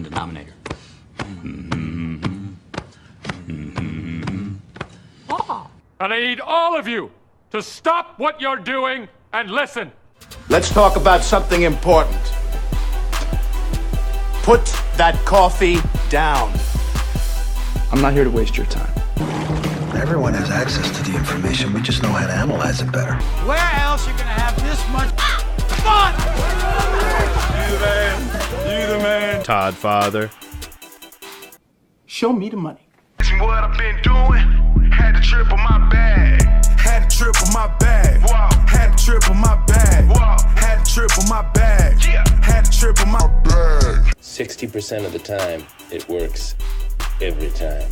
denominator. And I need all of you to stop what you're doing and listen. Let's talk about something important. Put that coffee down. I'm not here to waste your time. Everyone has access to the information. We just know how to analyze it better. Where else you gonna have this much fun? You the man. Todd Father. Show me the money. What I've been doing, had to triple my bag. Had to triple my bag. Wow. Had to triple my bag. Wow. Had to triple my bag. Yeah. Had to triple my bag. 60% of the time, it works every time.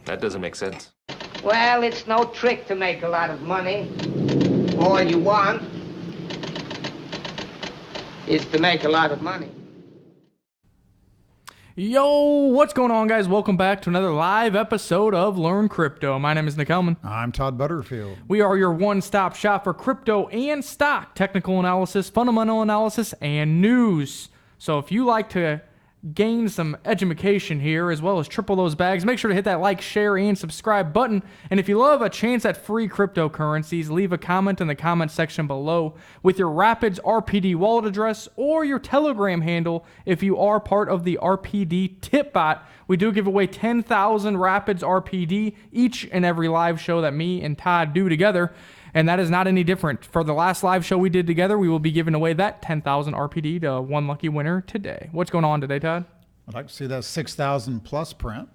That doesn't make sense. Well, it's no trick to make a lot of money. All you want is to make a lot of money. Yo, what's going on, guys? Welcome back to another live episode of Learn Crypto. My name is Nick Hellman. I'm Todd Butterfield. We are your one-stop shop for crypto and stock, technical analysis, fundamental analysis, and news. So if you like to gain some education here as well as triple those bags, make sure to hit that like, share, and subscribe button. And if you love a chance at free cryptocurrencies, leave a comment in the comment section below with your Rapids RPD wallet address or your Telegram handle if you are part of the RPD tip bot. We do give away 10,000 Rapids RPD each and every live show that me and Todd do together. And that is not any different. For the last live show we did together, we will be giving away that 10,000 RPD to one lucky winner today. What's going on today, Todd? I'd like to see that 6,000 plus print.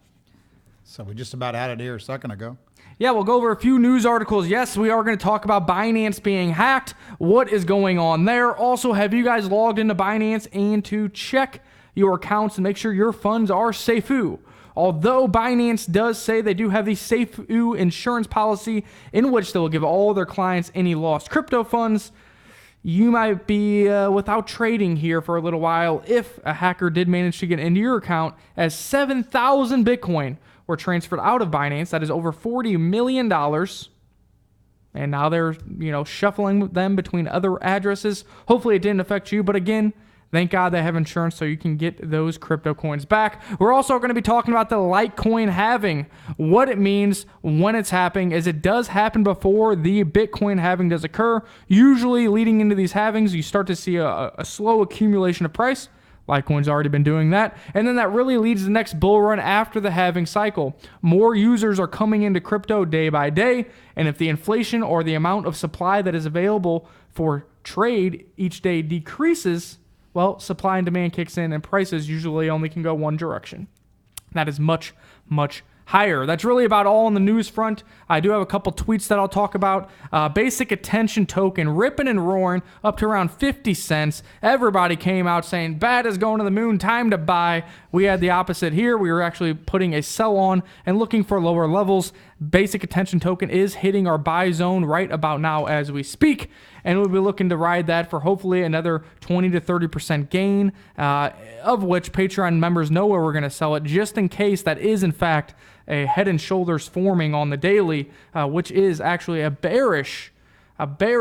So we just about had it here a second ago. Yeah, we'll go over a few news articles. Yes, we are going to talk about Binance being hacked. What is going on there? Also, have you guys logged into Binance and to check your accounts and make sure your funds are safe? Although Binance does say they do have the SafeU insurance policy in which they will give all their clients any lost crypto funds, you might be without trading here for a little while if a hacker did manage to get into your account, as 7,000 Bitcoin were transferred out of Binance. That is over $40 million. And now they're, shuffling them between other addresses. Hopefully it didn't affect you, but again, thank God they have insurance so you can get those crypto coins back. We're also going to be talking about the Litecoin Halving, what it means, when it's happening, as it does happen before the Bitcoin halving does occur. Usually leading into these halvings, you start to see a slow accumulation of price. Litecoin's already been doing that. And then that really leads to the next bull run after the halving cycle. More users are coming into crypto day by day. And if the inflation or the amount of supply that is available for trade each day decreases, well, supply and demand kicks in, and prices usually only can go one direction. That is much, much higher. That's really about all on the news front. I do have a couple tweets that I'll talk about. Basic attention token ripping and roaring up to around 50 cents. Everybody came out saying, bad is going to the moon, time to buy. We had the opposite here. We were actually putting a sell on and looking for lower levels. Basic attention token is hitting our buy zone right about now as we speak. And we'll be looking to ride that for hopefully another 20 to 30% gain, of which Patreon members know where we're going to sell it, just in case that is, in fact, a head and shoulders forming on the daily, which is actually a bearish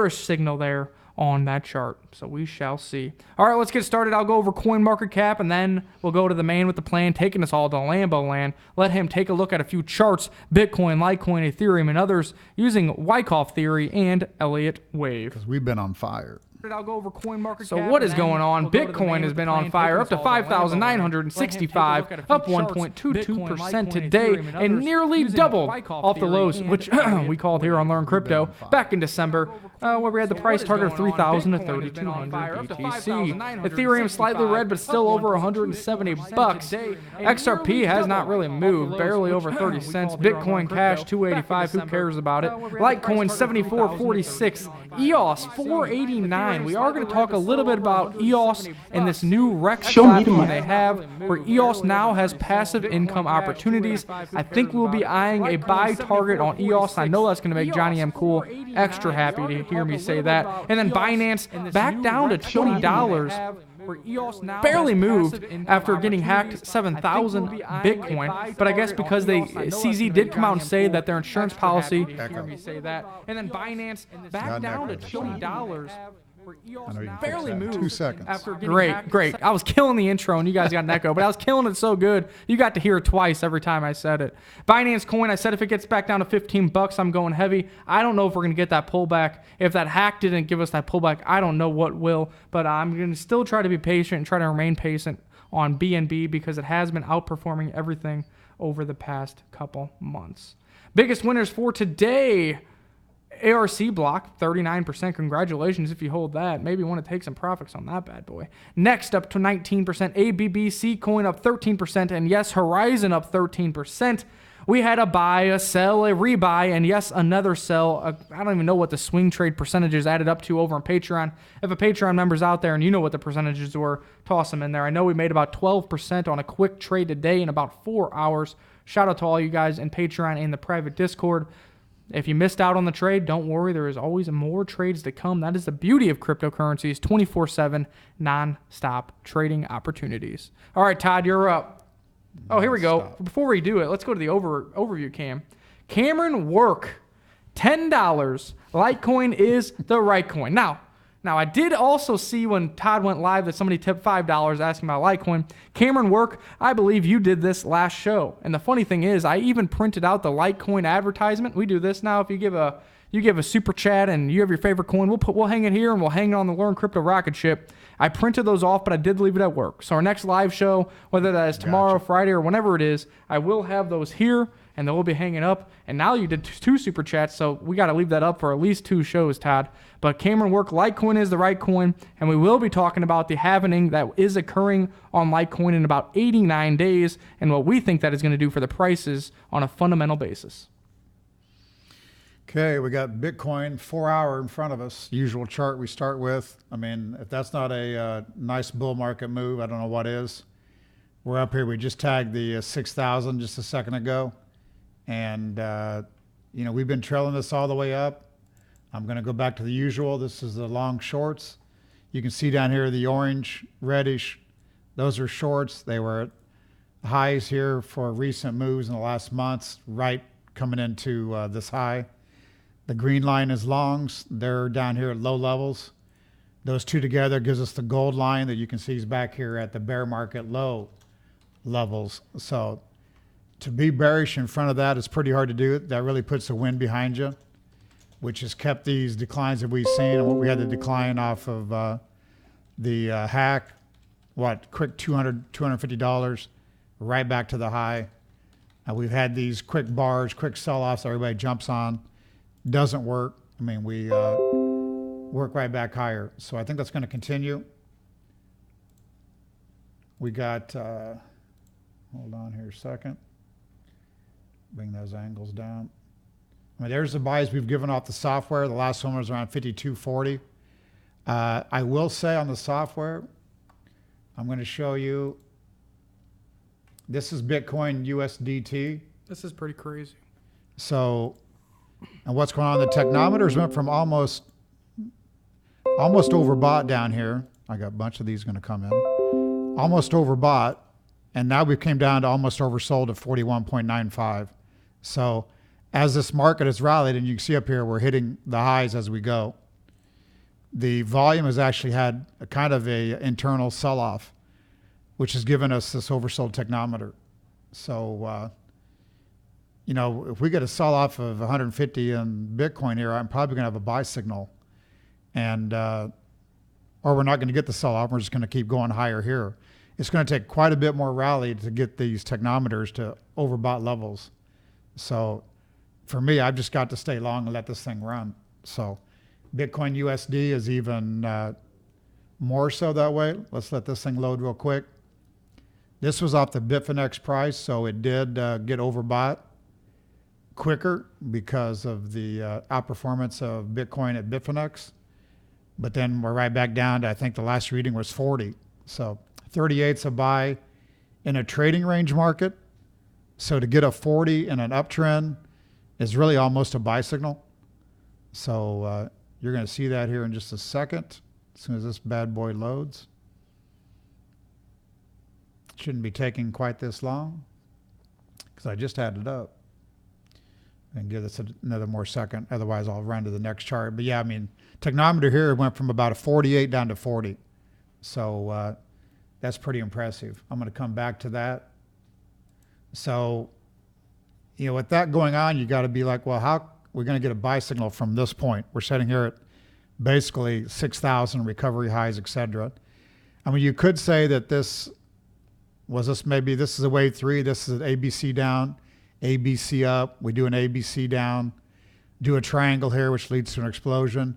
signal there on that chart. So we shall see. All right, let's get started. I'll go over CoinMarketCap, and then we'll go to the man with the plan, taking us all to Lambo land. Let him take a look at a few charts, Bitcoin, Litecoin, Ethereum, and others using Wyckoff theory and Elliott Wave. Because we've been on fire. I'll go over CoinMarketCap. So what is going on? Bitcoin has been on fire, up to 5,965, up 1.22% today, and nearly doubled off the lows, which we called here on Learn Crypto back in December, where we had the price target of 3,000 to 3,200 BTC. Ethereum slightly red, but still over 170 bucks. XRP has not really moved, barely over 30 cents. Bitcoin Cash 285, who cares about it? Litecoin 74.46, EOS 489. We are going to talk a little bit about EOS and this new Rex platform they have, where EOS now has passive income opportunities. I think we'll be eyeing a buy target on EOS. I know that's going to make Johnny M. Cool extra happy to hear me say that. And then Binance back down to $20. Where EOS now barely moved after getting hacked 7,000 Bitcoin, but I guess because CZ did come out and say that their insurance policy, and then Binance back down to $20. I know you barely moved 2 seconds. after getting great. I was killing the intro and you guys got an echo, but I was killing it so good. You got to hear it twice every time I said it. Binance coin, I said if it gets back down to 15 bucks, I'm going heavy. I don't know if we're going to get that pullback. If that hack didn't give us that pullback, I don't know what will, but I'm going to still try to be patient and try to remain patient on BNB because it has been outperforming everything over the past couple months. Biggest winners for today. ARC block, 39%. Congratulations if you hold that. Maybe want to take some profits on that bad boy. Next up to 19%. ABBC coin up 13%. And yes, Horizon up 13%. We had a buy, a sell, a rebuy, and yes, another sell. I don't even know what the swing trade percentages added up to over on Patreon. If a Patreon member's out there and you know what the percentages were, toss them in there. I know we made about 12% on a quick trade today in about 4 hours. Shout out to all you guys in Patreon and the private Discord. If you missed out on the trade, don't worry. There is always more trades to come. That is the beauty of cryptocurrencies, 24/7 non-stop trading opportunities. All right, Todd, you're up. Oh, here we go. Before we do it, let's go to the overview cam. Cameron Work, $10. Litecoin is the right coin. Now, I did also see when Todd went live that somebody tipped $5 asking about Litecoin. Cameron Work, I believe you did this last show. And the funny thing is, I even printed out the Litecoin advertisement. We do this now. If you give a super chat and you have your favorite coin, we'll hang it here and we'll hang it on the Learn Crypto rocket ship. I printed those off, but I did leave it at work. So our next live show, whether that is tomorrow, Friday, or whenever it is, I will have those here and they will be hanging up. And now you did 2 super chats, so we got to leave that up for at least 2 shows, Todd. But Cameron Work, Litecoin is the right coin, and we will be talking about the halving that is occurring on Litecoin in about 89 days and what we think that is going to do for the prices on a fundamental basis. Okay, we got Bitcoin 4 hour in front of us. Usual chart we start with. I mean, if that's not a nice bull market move, I don't know what is. We're up here. We just tagged the 6,000 just a second ago. And, we've been trailing this all the way up. I'm going to go back to the usual. This is the long shorts. You can see down here the orange, reddish. Those are shorts. They were at highs here for recent moves in the last months, right coming into this high. The green line is longs. They're down here at low levels. Those two together gives us the gold line that you can see is back here at the bear market low levels. So to be bearish in front of that is pretty hard to do. That really puts the wind behind you, which has kept these declines that we've seen. And what we had to decline off of the hack, quick $200, $250, right back to the high. We've had these quick bars, quick sell-offs everybody jumps on. Doesn't work. I mean, we work right back higher. So I think that's going to continue. We got, hold on here a second. Bring those angles down. I mean, there's the buys we've given off the software. The last one was around 52.40. I will say on the software, I'm going to show you, this is Bitcoin USDT. This is pretty crazy. So, and what's going on? The technometers went from almost overbought down here. I got a bunch of these going to come in. Almost overbought. And now we came down to almost oversold at 41.95. So as this market has rallied, and you can see up here, we're hitting the highs as we go. The volume has actually had a kind of a internal sell-off, which has given us this oversold technometer. So, if we get a sell-off of 150 in Bitcoin here, I'm probably going to have a buy signal. And, or we're not going to get the sell-off. We're just going to keep going higher here. It's going to take quite a bit more rally to get these technometers to overbought levels. So for me, I've just got to stay long and let this thing run. So Bitcoin USD is even more so that way. Let's let this thing load real quick. This was off the Bitfinex price, so it did get overbought quicker because of the outperformance of Bitcoin at Bitfinex. But then we're right back down to, I think the last reading was 40. So 38's a buy in a trading range market. So to get a 40 in an uptrend is really almost a buy signal. So you're going to see that here in just a second, as soon as this bad boy loads. Shouldn't be taking quite this long because I just had it up. And give this another more second. Otherwise, I'll run to the next chart. But yeah, I mean, Technometer here went from about a 48 down to 40. So that's pretty impressive. I'm going to come back to that. So, you know, with that going on, you got to be like, well, how we're going to get a buy signal from this point? We're sitting here at basically 6,000 recovery highs, etc. I mean, you could say that this is a wave 3. This is an ABC down, ABC up. We do an ABC down, do a triangle here, which leads to an explosion.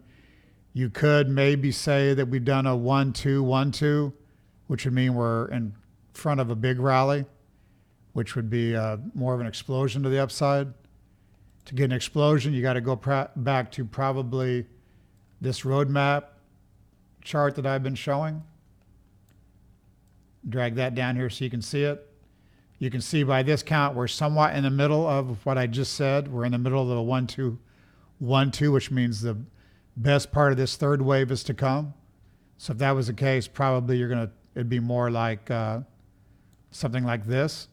You could maybe say that we've done a 1-2, 1-2, which would mean we're in front of a big rally, which would be more of an explosion to the upside. To get an explosion, you got to go back to probably this roadmap chart that I've been showing. Drag that down here so you can see it. You can see by this count, we're somewhat in the middle of what I just said. We're in the middle of the 1-2, 1-2, which means the best part of this third wave is to come. So if that was the case, probably it'd be more like something like this.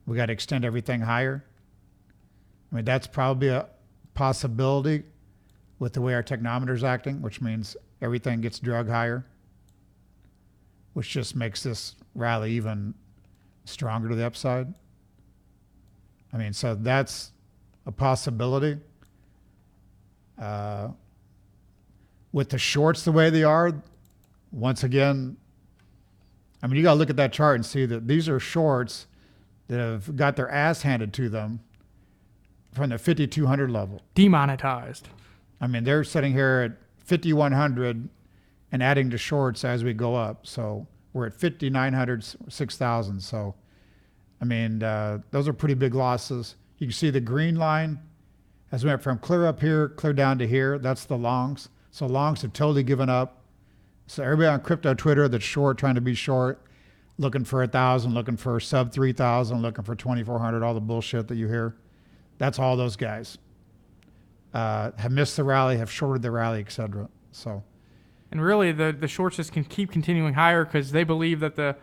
We got to extend everything higher. I mean, that's probably a possibility with the way our technometer is acting, which means everything gets drug higher, which just makes this rally even stronger to the upside. I mean, so that's a possibility. With the shorts the way they are, once again, I mean, you got to look at that chart and see that these are shorts that have got their ass handed to them from the 5,200 level. Demonetized. I mean, they're sitting here at 5,100 and adding to shorts as we go up. So we're at 5,900, 6,000. So, I mean, those are pretty big losses. You can see the green line has went from clear up here, clear down to here. That's the longs. So longs have totally given up. So everybody on crypto Twitter that's short, trying to be short, looking for 1,000, looking for sub 3,000, looking for 2,400, all the bullshit that you hear. That's all those guys. Have missed the rally, have shorted the rally, etc. So, and really, the shorts just can keep continuing higher because they believe that the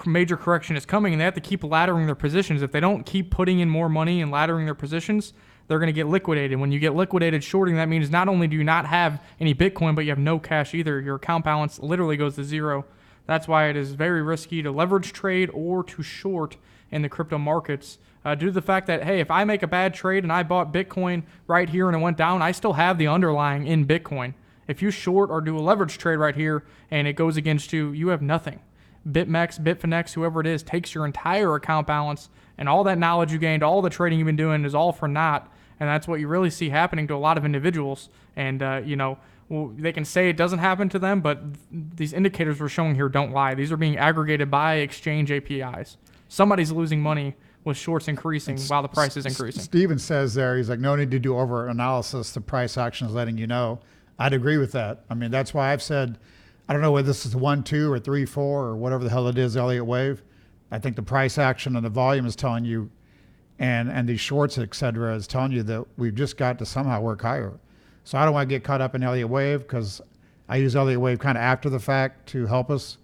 major correction is coming, and they have to keep laddering their positions. If they don't keep putting in more money and laddering their positions, they're going to get liquidated. When you get liquidated shorting, that means not only do you not have any Bitcoin, but you have no cash either. Your account balance literally goes to zero. That's why it is very risky to leverage trade or to short in the crypto markets. Due to the fact that, hey, if I make a bad trade and I bought Bitcoin right here and it went down, I still have the underlying in Bitcoin. If you short or do a leverage trade right here and it goes against you, you have nothing. BitMEX, Bitfinex, whoever it is, takes your entire account balance and all that knowledge you gained, all the trading you've been doing is all for naught. And that's what you really see happening to a lot of individuals. And, they can say it doesn't happen to them, but these indicators we're showing here don't lie. These are being aggregated by exchange APIs. Somebody's losing money with shorts increasing while the price is increasing. Steven says there, he's like, no need to do over analysis. The price action is letting you know. I'd agree with that. I mean, that's why I've said, I don't know whether this is 1-2 or 3-4 or whatever the hell it is, Elliott wave. I think the price action and the volume is telling you, and these shorts, et cetera, is telling you that we've just got to somehow work higher. So I don't want to get caught up in Elliott wave because I use Elliott wave kind of after the fact to help us.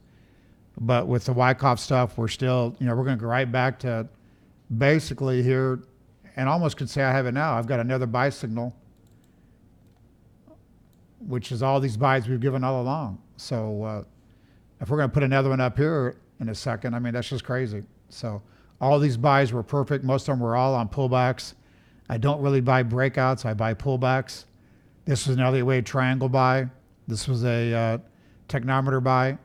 But with the Wyckoff stuff, we're still, we're going to go right back to basically here, and almost could say I have it now. I've got another buy signal, which is all these buys we've given all along. So if we're going to put another one up here in a second, I mean, that's just crazy. So all these buys were perfect. Most of them were all on pullbacks. I don't really buy breakouts. I buy pullbacks. This was an Elliott wave triangle buy. This was a technometer buy.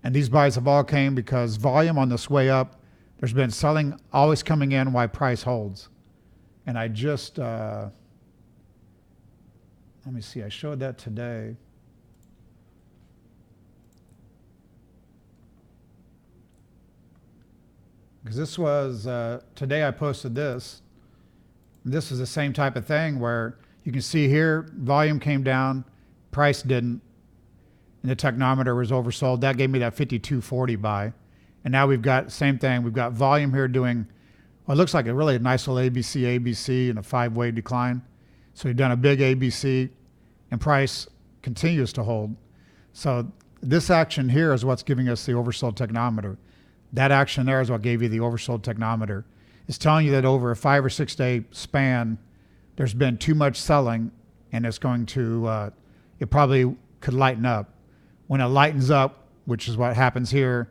And these buys have all came because volume on this way up, there's been selling always coming in while price holds. And I just, let me see, I showed that today. Because this was, today I posted this. This is the same type of thing where you can see here, volume came down, price didn't, and the technometer was oversold. That gave me that 52.40 buy. And now we've got same thing. We've got volume here doing, well, it looks like a really nice little ABC, and a 5-way decline. So we've done a big ABC, and price continues to hold. So this action here is what's giving us the oversold technometer. That action there is what gave you the oversold technometer. is telling you that over a 5 or 6 day span, there's been too much selling, and it's going to, it probably could lighten up. When it lightens up, which is what happens here,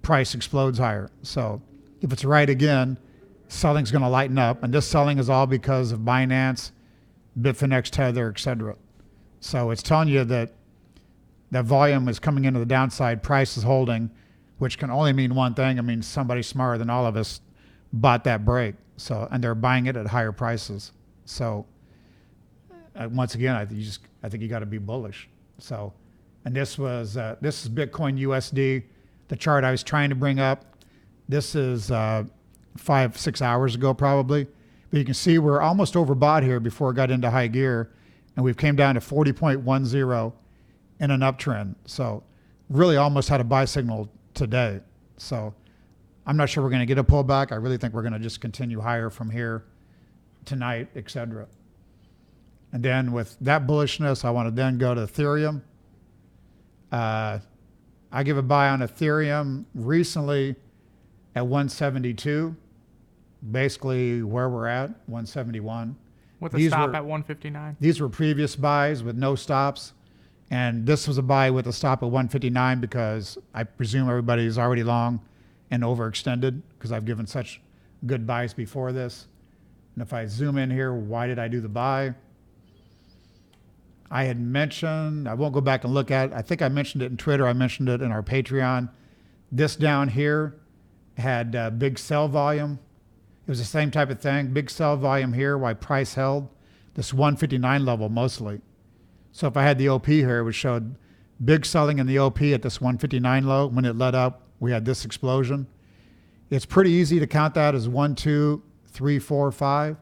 price explodes higher. So if it's right again, selling's going to lighten up, and this selling is all because of Binance, Bitfinex, Tether, etc. So it's telling you that that volume is coming into the downside, price is holding, which can only mean one thing. It means somebody smarter than all of us bought that break. So, and they're buying it at higher prices. So once again, I think you got to be bullish. So, and this is Bitcoin USD, the chart I was trying to bring up. This is 5-6 hours ago probably, but you can see we're almost overbought here before it got into high gear, and we've came down to 40.10 in an uptrend. So really almost had a buy signal today. So I'm not sure we're going to get a pullback. I really think we're going to just continue higher from here tonight, etc. And then with that bullishness, I want to then go to Ethereum. I give a buy on Ethereum recently at 172, basically where we're at, 171. With a stop at 159. These were previous buys with no stops. And this was a buy with a stop at 159 because I presume everybody's already long and overextended because I've given such good buys before this. And if I zoom in here, why did I do the buy? I had mentioned, I won't go back and look at it. I think I mentioned it in Twitter. I mentioned it in our Patreon. This down here had big sell volume. It was the same type of thing. Big sell volume here, why price held. This 159 level mostly. So if I had the OP here, it would show big selling in the OP at this 159 low. When it let up, we had this explosion. It's pretty easy to count that as 1, 2, 3, 4, 5.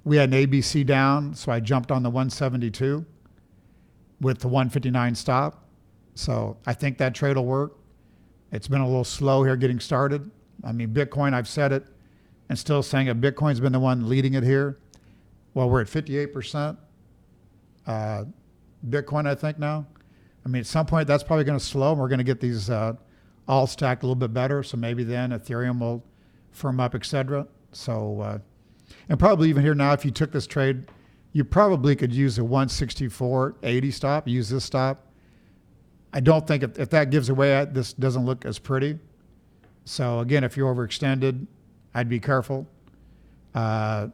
We had an ABC down, so I jumped on the 172 with the 159 stop. So I think that trade will work. It's been a little slow here getting started. I mean, Bitcoin, I've said it and still saying it. Bitcoin's been the one leading it here. Well, we're at 58%. Bitcoin, I think now. I mean, at some point that's probably going to slow, and we're going to get these all stacked a little bit better. So maybe then Ethereum will firm up, etc. So, and probably even here now, if you took this trade, you probably could use a 164.80 stop. Use this stop. I don't think if that gives away, this doesn't look as pretty. So again, if you're overextended, I'd be careful. Litecoin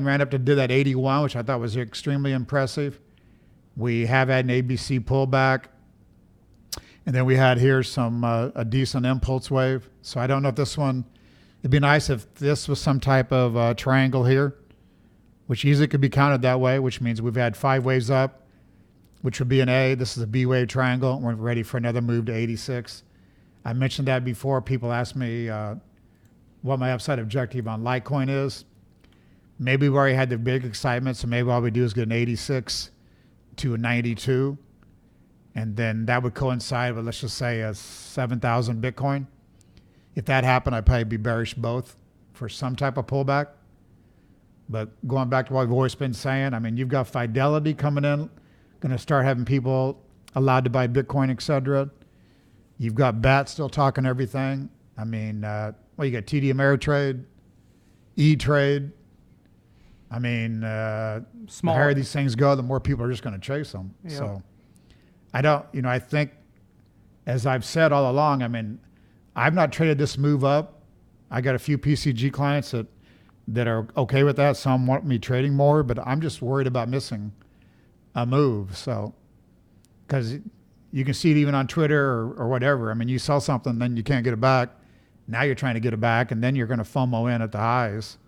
ran up to do that 81, which I thought was extremely impressive. We have had an ABC pullback. And then we had here a decent impulse wave. So I don't know if this one, it'd be nice if this was some type of triangle here, which easily could be counted that way, which means we've had 5 waves up, which would be an A. This is a B wave triangle. We're ready for another move to 86. I mentioned that before. People asked me what my upside objective on Litecoin is. Maybe we already had the big excitement, so maybe all we do is get an 86 to a 92. And then that would coincide with, let's just say, a 7,000 Bitcoin. If that happened, I'd probably be bearish both for some type of pullback. But going back to what I've always been saying, I mean, you've got Fidelity coming in, going to start having people allowed to buy Bitcoin, etc. You've got BAT still talking everything. I mean, you got TD Ameritrade, E-Trade. I mean, the higher these things go, the more people are just going to chase them. Yep. So I think, as I've said all along, I mean, I've not traded this move up. I got a few PCG clients that are okay with that. Some want me trading more, but I'm just worried about missing a move. So, because you can see it even on Twitter or whatever. I mean, you sell something, then you can't get it back. Now you're trying to get it back, and then you're going to FOMO in at the highs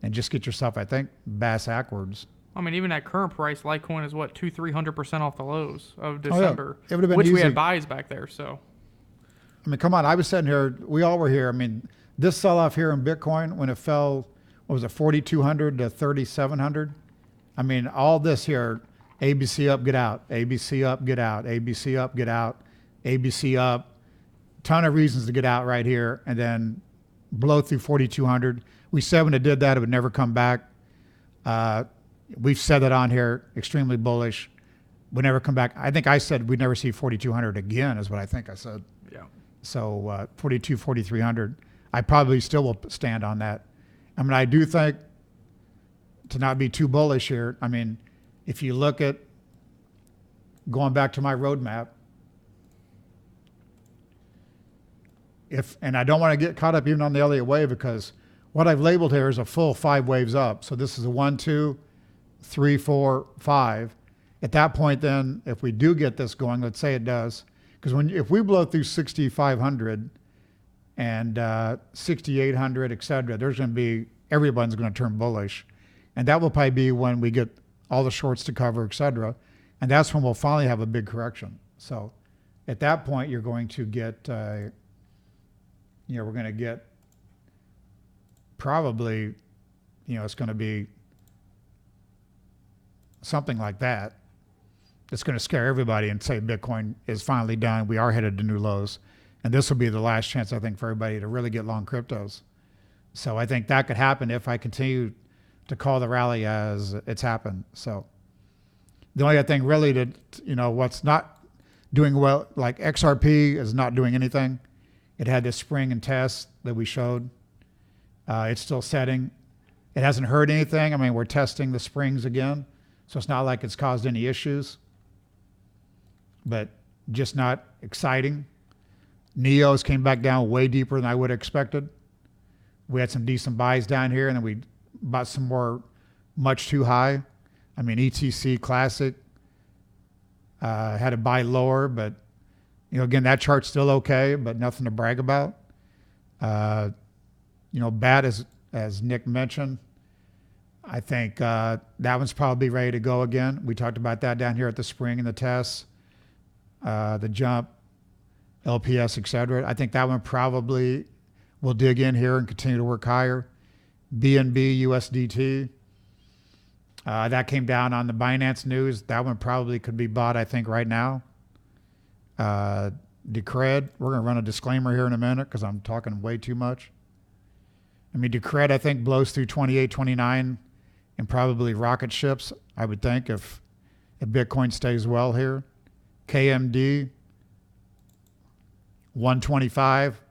and just get yourself, I think, bass backwards. I mean, even at current price, Litecoin is what, 200-300% off the lows of December, It would have been which easy. we had buys back there. So, I mean, come on, I was sitting here, we all were here. I mean, this sell-off here in Bitcoin when it fell, what was it, 4,200 to 3,700? I mean, all this here, ABC up, get out, ABC up, get out, ABC up, get out, ABC up. Ton of reasons to get out right here, and then blow through 4,200. We said when it did that, it would never come back. We've said that on here, extremely bullish. Would never come back. I think I said we'd never see 4,200 again, is what I think I said. Yeah. So 42, 4,300. I probably still will stand on that. I mean, I do think, to not be too bullish here, I mean, if you look at going back to my roadmap, and I don't want to get caught up even on the Elliott wave, because what I've labeled here is a full 5 waves up. So this is a 1, 2, 3, 4, 5. At that point, then, if we do get this going, let's say it does, because if we blow through 6,500 and 6,800, et cetera, there's going to be, everyone's going to turn bullish. And that will probably be when we get all the shorts to cover, et cetera. And that's when we'll finally have a big correction. So at that point, you're going to get, we're going to get probably, it's going to be something like that. It's going to scare everybody and say Bitcoin is finally done. We are headed to new lows. And this will be the last chance, I think, for everybody to really get long cryptos. So I think that could happen if I continue to call the rally as it's happened. So the only thing really that, what's not doing well, like XRP is not doing anything. It had this spring and test that we showed. It's still setting. It hasn't heard anything. I mean, we're testing the springs again. So it's not like it's caused any issues, but just not exciting. Neos came back down way deeper than I would have expected. We had some decent buys down here, and then we bought some more much too high. I mean, ETC Classic had to buy lower, but again, that chart's still okay, but nothing to brag about. BAT, as Nick mentioned, I think that one's probably ready to go again. We talked about that down here at the spring and the tests, the jump, LPS, et cetera. I think that one probably will dig in here and continue to work higher. BNB, USDT. That came down on the Binance news. That one probably could be bought, I think, right now. Decred. We're going to run a disclaimer here in a minute because I'm talking way too much. I mean, Decred, I think, blows through 28, 29 and probably rocket ships, I would think, if Bitcoin stays well here. KMD, 125.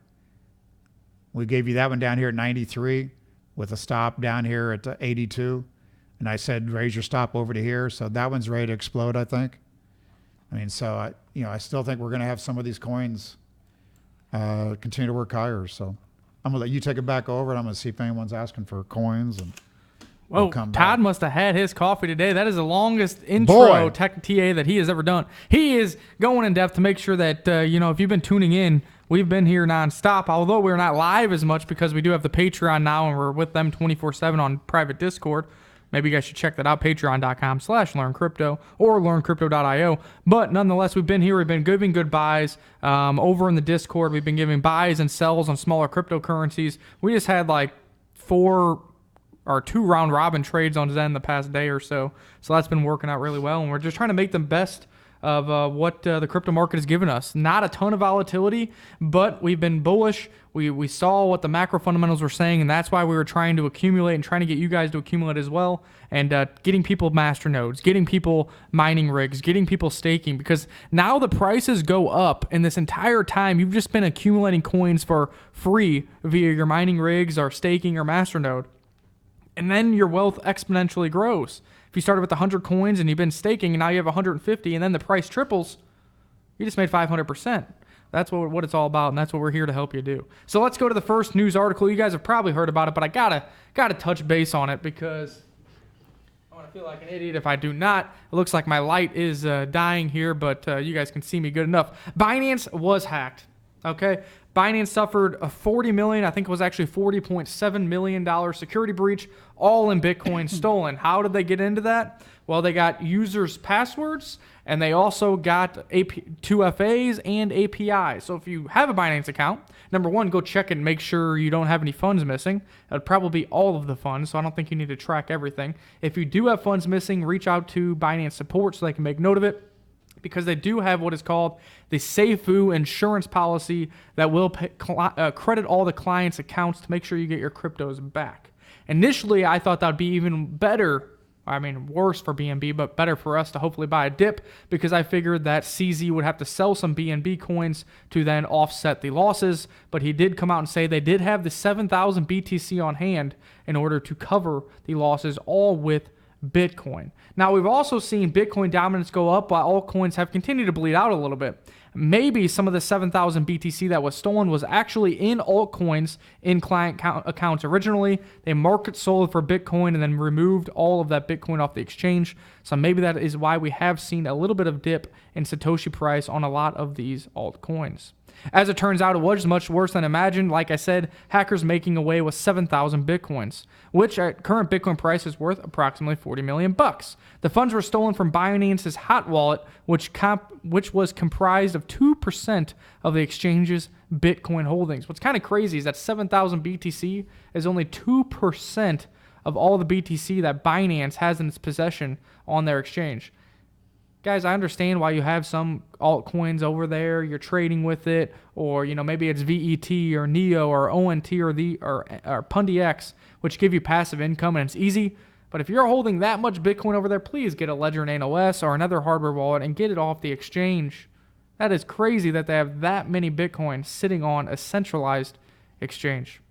We gave you that one down here at 93 with a stop down here at 82. And I said, raise your stop over to here. So that one's ready to explode, I think. I mean, so, I still think we're going to have some of these coins continue to work higher. So I'm going to let you take it back over, and I'm going to see if anyone's asking for coins. And well, Todd must have had his coffee today. That is the longest intro Tech TA that he has ever done. He is going in depth to make sure that, if you've been tuning in, we've been here nonstop, although we're not live as much because we do have the Patreon now, and we're with them 24/7 on private Discord. Maybe you guys should check that out, patreon.com/learncrypto or learncrypto.io. But nonetheless, we've been here. We've been giving good buys. Over in the Discord, we've been giving buys and sells on smaller cryptocurrencies. We just had like 4 or 2 round robin trades on Zen the past day or so. So that's been working out really well. And we're just trying to make the best of what the crypto market has given us. Not a ton of volatility, but we've been bullish. We saw what the macro fundamentals were saying, and that's why we were trying to accumulate and trying to get you guys to accumulate as well, and getting people master nodes, getting people mining rigs, getting people staking, because now the prices go up, and this entire time you've just been accumulating coins for free via your mining rigs or staking or master node, and then your wealth exponentially grows. If you started with 100 coins and you've been staking and now you have 150 and then the price triples, you just made 500%. That's what it's all about, and that's what we're here to help you do. So let's go to the first news article. You guys have probably heard about it, but I gotta touch base on it because I want to feel like an idiot if I do not. It looks like my light is dying here, but you guys can see me good enough. Binance was hacked. Okay, Binance suffered a $40 million, I think it was actually $40.7 million security breach, all in Bitcoin stolen. How did they get into that? Well, they got users' passwords, and they also got 2FAs and APIs. So if you have a Binance account, number one, go check it and make sure you don't have any funds missing. That would probably be all of the funds, so I don't think you need to track everything. If you do have funds missing, reach out to Binance support so they can make note of it, because they do have what is called the Seifu insurance policy that will credit all the clients' accounts to make sure you get your cryptos back. Initially, I thought that would be even better I mean, worse for BNB, but better for us to hopefully buy a dip, because I figured that CZ would have to sell some BNB coins to then offset the losses. But he did come out and say they did have the 7,000 BTC on hand in order to cover the losses, all with Bitcoin. Now, we've also seen Bitcoin dominance go up while altcoins have continued to bleed out a little bit. Maybe some of the 7,000 BTC that was stolen was actually in altcoins in client accounts originally. They market sold for Bitcoin and then removed all of that Bitcoin off the exchange. So maybe that is why we have seen a little bit of dip in Satoshi price on a lot of these altcoins. As it turns out, it was much worse than imagined. Like I said, hackers making away with 7,000 Bitcoins, which at current Bitcoin price is worth approximately $40 million bucks. The funds were stolen from Binance's hot wallet, which was comprised of 2% of the exchange's Bitcoin holdings. What's kind of crazy is that 7,000 BTC is only 2% of all the BTC that Binance has in its possession on their exchange. Guys, I understand why you have some altcoins over there. You're trading with it, or maybe it's VET or NEO or ONT or Pundi X, which give you passive income and it's easy. But if you're holding that much Bitcoin over there, please get a Ledger Nano S or another hardware wallet and get it off the exchange. That is crazy that they have that many Bitcoin sitting on a centralized exchange.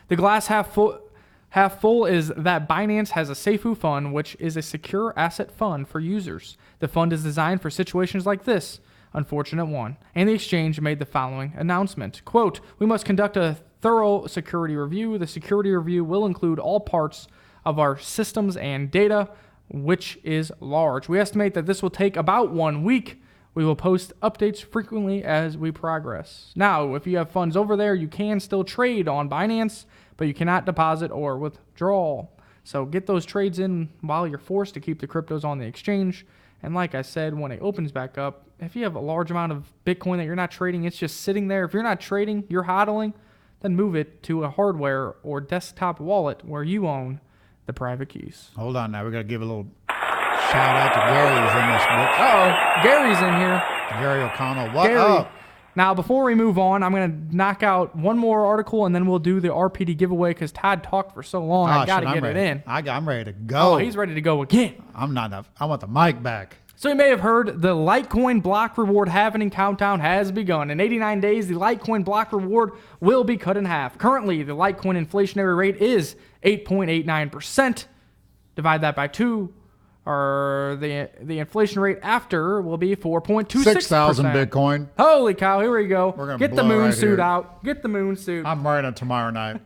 The glass half full is that Binance has a Seifu fund, which is a secure asset fund for users. The fund is designed for situations like this unfortunate one, and the exchange made the following announcement. Quote, "We must conduct a thorough security review. The security review will include all parts of our systems and data, which is large. We estimate that this will take about 1 week. We will post updates frequently as we progress." Now, if you have funds over there, you can still trade on Binance, but you cannot deposit or withdraw. So get those trades in while you're forced to keep the cryptos on the exchange. And like I said, when it opens back up, if you have a large amount of Bitcoin that you're not trading, it's just sitting there. If you're not trading, you're hodling, then move it to a hardware or desktop wallet where you own the private keys. Hold on now. We got to give a little shout out to Gary's in this book. Uh-oh. Gary's in here. Gary O'Connell. What Gary. up? Now, before we move on, I'm going to knock out one more article, and then we'll do the RPD giveaway because Todd talked for so long. I got to get it in. I'm ready to go. Oh, he's ready to go again. I want the mic back. So you may have heard the Litecoin block reward halving countdown has begun. In 89 days, the Litecoin block reward will be cut in half. Currently, the Litecoin inflationary rate is 8.89%. Divide that by 2. Or the inflation rate after will be 4.26%. 6,000 Bitcoin. Holy cow, here we go. We're gonna Get the blow moon right suit here. out. Get the moon suit. I'm wearing it tomorrow night.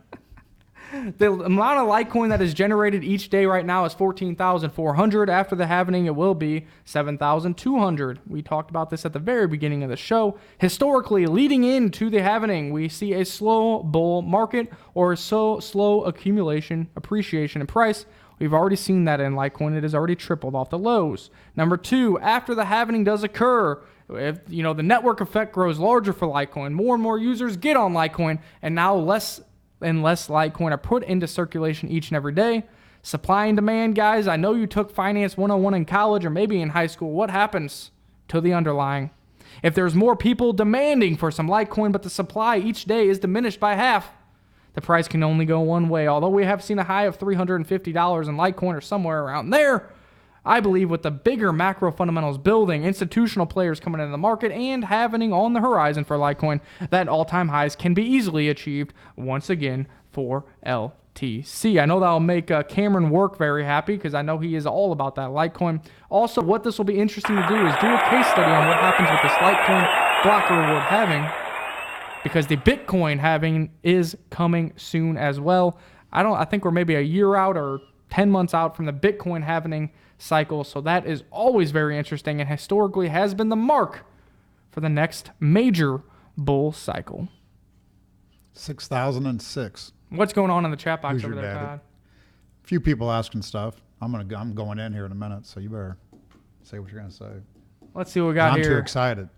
The amount of Litecoin that is generated each day right now is 14,400. After the halving, it will be 7,200. We talked about this at the very beginning of the show. Historically, leading into the halving, we see a slow bull market or slow appreciation in price. We've already seen that in Litecoin. It has already tripled off the lows. Number 2, after the halving does occur, if the network effect grows larger for Litecoin, more and more users get on Litecoin, and now less and less Litecoin are put into circulation each and every day. Supply and demand, guys. I know you took Finance 101 in college or maybe in high school. What happens to the underlying? If there's more people demanding for some Litecoin, but the supply each day is diminished by half, the price can only go one way. Although we have seen a high of $350 in Litecoin or somewhere around there, I believe with the bigger macro fundamentals building, institutional players coming into the market, and having on the horizon for Litecoin, that all-time highs can be easily achieved once again for LTC. I know that'll make Cameron Work very happy because I know he is all about that Litecoin. Also, what this will be interesting to do is do a case study on what happens with this Litecoin block reward halving, because the Bitcoin halving is coming soon as well. I think we're maybe a year out or 10 months out from the Bitcoin halving cycle, so that is always very interesting and historically has been the mark for the next major bull cycle. 6,006. What's going on in the chat box Who's over your there, daddy? Todd? A few people asking stuff. I'm going in here in a minute, so you better say what you're going to say. Let's see what we got I'm here. too excited.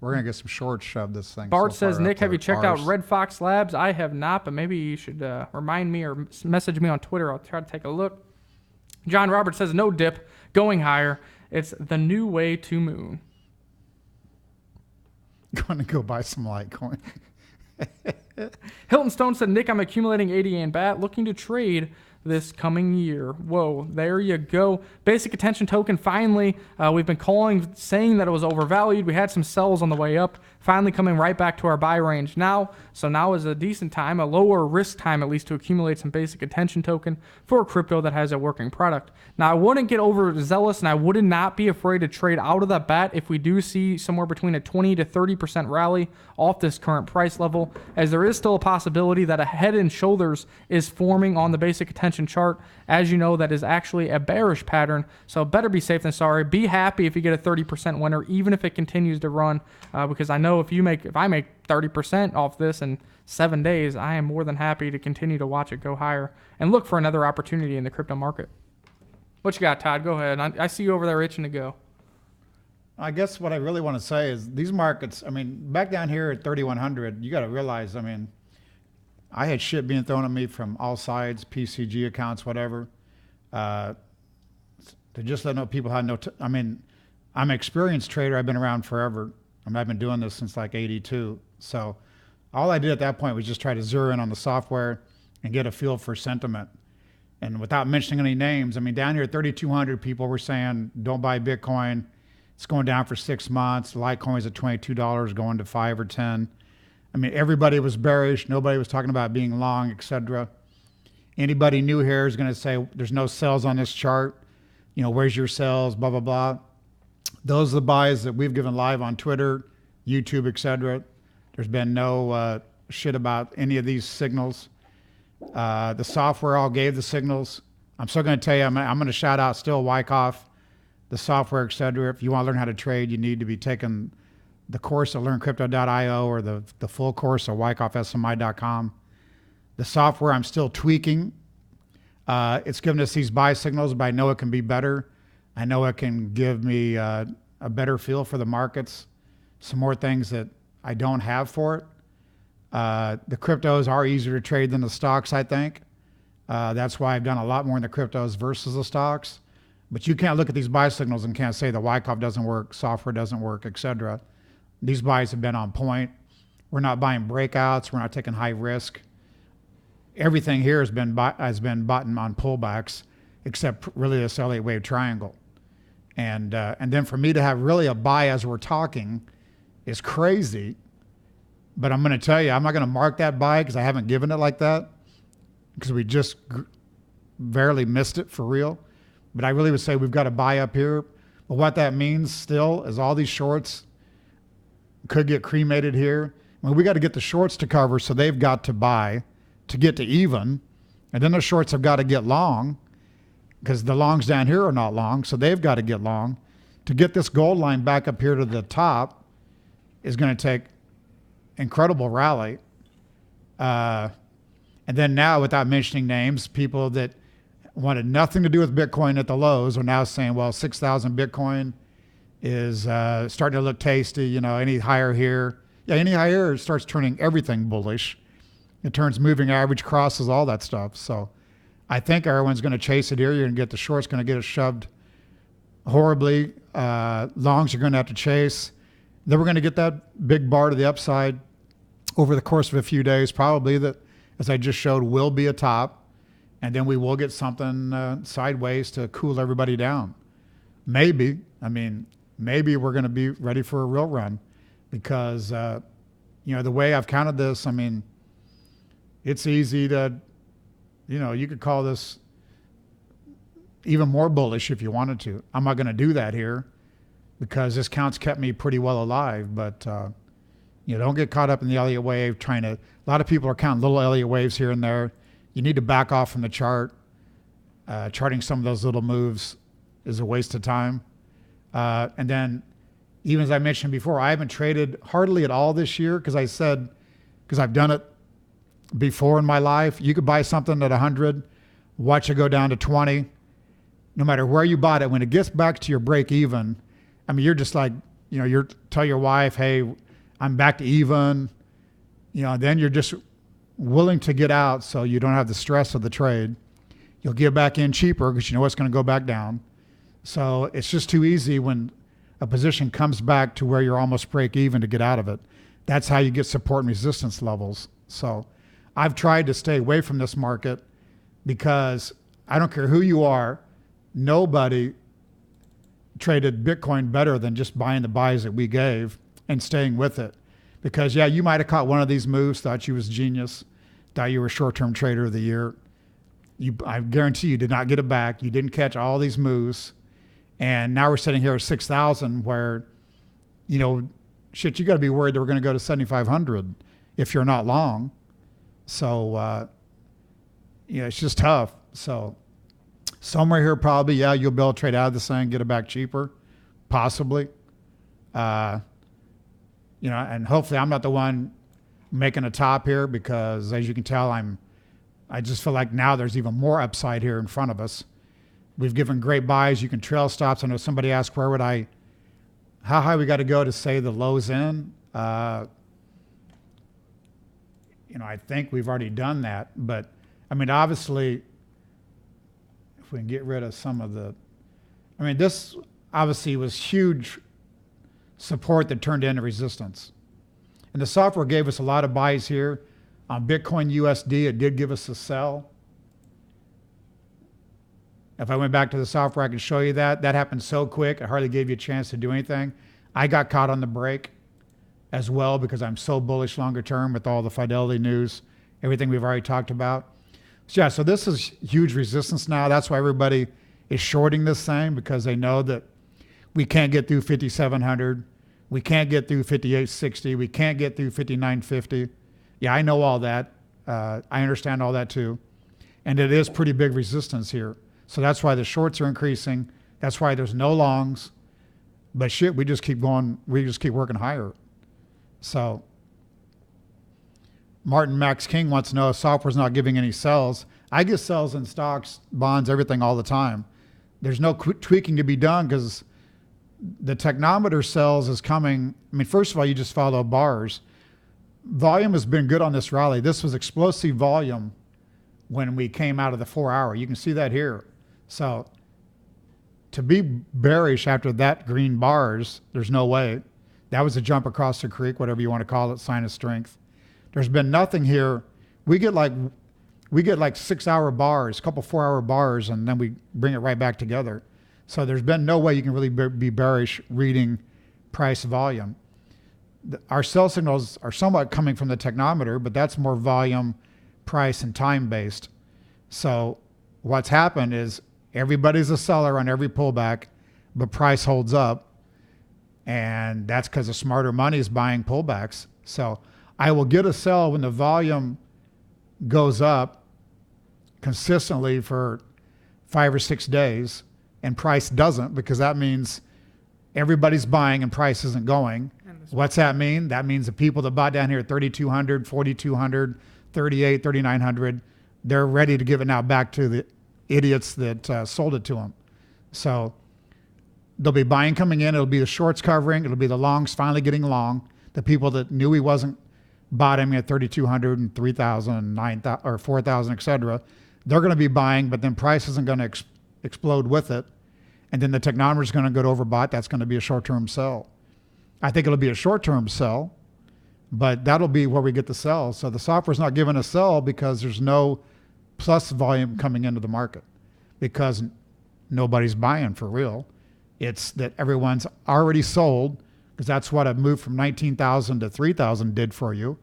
We're going to get some shorts shoved this thing. Bart so says, far Nick, up have to you checked ours. out Red Fox Labs? I have not, but maybe you should remind me or message me on Twitter. I'll try to take a look. John Roberts says, no dip, going higher. It's the new way to moon. Going to go buy some Litecoin. Hilton Stone said, Nick, I'm accumulating 80 and BAT, looking to trade this coming year. Whoa, there you go. Basic attention token, finally. We've been saying that it was overvalued. We had some sells on the way up, finally coming right back to our buy range now. So now is a decent time, a lower risk time at least, to accumulate some basic attention token for a crypto that has a working product. Now, I wouldn't get overzealous, and I would not be afraid to trade out of that bet if we do see somewhere between a 20 to 30% rally off this current price level, as there is still a possibility that a head and shoulders is forming on the basic attention chart. As you know, that is actually a bearish pattern, so better be safe than sorry. Be happy if you get a 30% winner, even if it continues to run, because I know if I make 30% off this in 7 days, I am more than happy to continue to watch it go higher and look for another opportunity in the crypto market. What you got, Todd? Go ahead. I see you over there itching to go. I guess what I really want to say is these markets, I mean, back down here at 3,100, you got to realize, I mean, I had shit being thrown at me from all sides, PCG accounts, whatever. To just let know people had I mean, I'm an experienced trader. I've been around forever. I mean, I've been doing this since like 82. So all I did at that point was just try to zero in on the software and get a feel for sentiment. And without mentioning any names, I mean, down here at 3,200, people were saying, don't buy Bitcoin. It's going down for 6 months. Litecoin's at $22, going to 5 or 10. I mean, everybody was bearish. Nobody was talking about being long, etc. Anybody new here is going to say, there's no sells on this chart. You know, where's your sells, blah, blah, blah. Those are the buys that we've given live on Twitter, YouTube, etc. There's been no shit about any of these signals. The software all gave the signals. I'm still going to tell you, I'm going to shout out still Wyckoff, the software, etc. If you want to learn how to trade, you need to be taking the course at learncrypto.io or the full course at wyckoffsmi.com. The software I'm still tweaking. It's given us these buy signals, but I know it can be better. I know it can give me a better feel for the markets, some more things that I don't have for it. The cryptos are easier to trade than the stocks, I think. That's why I've done a lot more in the cryptos versus the stocks. But you can't look at these buy signals and can't say the Wyckoff doesn't work, software doesn't work, etc. These buys have been on point. We're not buying breakouts. We're not taking high risk. Everything here has been bought on pullbacks, except really this Elliott wave triangle. And then for me to have really a buy as we're talking is crazy. But I'm going to tell you, I'm not going to mark that buy because I haven't given it like that, because we just barely missed it for real. But I really would say we've got a buy up here. But what that means still is all these shorts could get cremated here. I mean, we got to get the shorts to cover, so they've got to buy to get to even. And then the shorts have got to get long, because the longs down here are not long, so they've got to get long. To get this gold line back up here to the top is going to take incredible rally. And then now, without mentioning names, people that wanted nothing to do with Bitcoin at the lows are now saying, well, 6,000 Bitcoin is starting to look tasty. You know, any higher here. Yeah, any higher starts turning everything bullish. It turns moving average, crosses, all that stuff. So I think everyone's going to chase it here. You're going to get the shorts, going to get it shoved horribly. Longs are going to have to chase. Then we're going to get that big bar to the upside over the course of a few days, probably, that, as I just showed, will be a top. And then we will get something sideways to cool everybody down. Maybe. I mean, maybe we're going to be ready for a real run, because, you know, the way I've counted this, I mean, it's easy to, you know, you could call this even more bullish if you wanted to. I'm not going to do that here because this count's kept me pretty well alive. But, you know, don't get caught up in the Elliott wave trying to, a lot of people are counting little Elliott waves here and there. You need to back off from the chart. Charting some of those little moves is a waste of time. And then, even as I mentioned before, I haven't traded hardly at all this year because I said, because I've done it before in my life, you could buy something at 100, watch it go down to 20. No matter where you bought it, when it gets back to your break even, I mean, you're just like, you know, you're tell your wife, hey, I'm back to even, you know, then you're just willing to get out so you don't have the stress of the trade. You'll get back in cheaper because you know it's going to go back down. So it's just too easy when a position comes back to where you're almost break even to get out of it. That's how you get support and resistance levels. So I've tried to stay away from this market because I don't care who you are, nobody traded Bitcoin better than just buying the buys that we gave and staying with it. Because yeah, you might have caught one of these moves, thought you was genius, thought you were short-term trader of the year. I guarantee you did not get it back. You didn't catch all these moves. And now we're sitting here at 6,000 where, you know, shit, you got to be worried that we're going to go to 7,500 if you're not long. So, it's just tough. So somewhere here probably, yeah, you'll be able to trade out of this thing, get it back cheaper, possibly. And hopefully I'm not the one making a top here because as you can tell, I just feel like now there's even more upside here in front of us. We've given great buys. You can trail stops. I know somebody asked how high we got to go to say the lows in. I think we've already done that, but I mean, obviously, if we can get rid of some of this obviously was huge support that turned into resistance. And the software gave us a lot of buys here. On Bitcoin USD, it did give us a sell. If I went back to the software, I can show you that. That happened so quick, it hardly gave you a chance to do anything. I got caught on the break as well because I'm so bullish longer term with all the Fidelity news, everything we've already talked about. So this is huge resistance now. That's why everybody is shorting this thing because they know that we can't get through 5,700. We can't get through 5,860. We can't get through 5,950. Yeah, I know all that. I understand all that too. And it is pretty big resistance here. So that's why the shorts are increasing. That's why there's no longs. But shit, we just keep going. We just keep working higher. So Martin Max King wants to know if software's not giving any sells. I get sells in stocks, bonds, everything all the time. There's no tweaking to be done because the Technometer sells is coming. I mean, first of all, you just follow bars. Volume has been good on this rally. This was explosive volume when we came out of the 4 hour. You can see that here. So to be bearish after that green bars, there's no way. That was a jump across the creek, whatever you want to call it, sign of strength. There's been nothing here. We get like 6 hour bars, a couple 4 hour bars, and then we bring it right back together. So there's been no way you can really be bearish reading price volume. Our sell signals are somewhat coming from the Technometer, but that's more volume, price, and time based. So what's happened is everybody's a seller on every pullback, but price holds up. And that's because the smarter money is buying pullbacks. So I will get a sell when the volume goes up consistently for 5 or 6 days and price doesn't, because that means everybody's buying and price isn't going. What's that mean? That means the people that bought down here at 3,200, 4,200, 38, 3,900, they're ready to give it now back to the idiots that sold it to them. So there'll be buying coming in. It'll be the shorts covering. It'll be the longs finally getting long. The people that knew he wasn't bottoming at 3,200 and 3,000, 9,000 or 4,000, etc. They're going to be buying, but then price isn't going to explode with it. And then the Technometer is going to go to overbought. That's going to be a short-term sell. I think it'll be a short-term sell, but that'll be where we get the sell. So the software's not giving a sell because there's no plus volume coming into the market because nobody's buying for real. It's that everyone's already sold, because that's what a move from 19,000 to 3,000 did for you.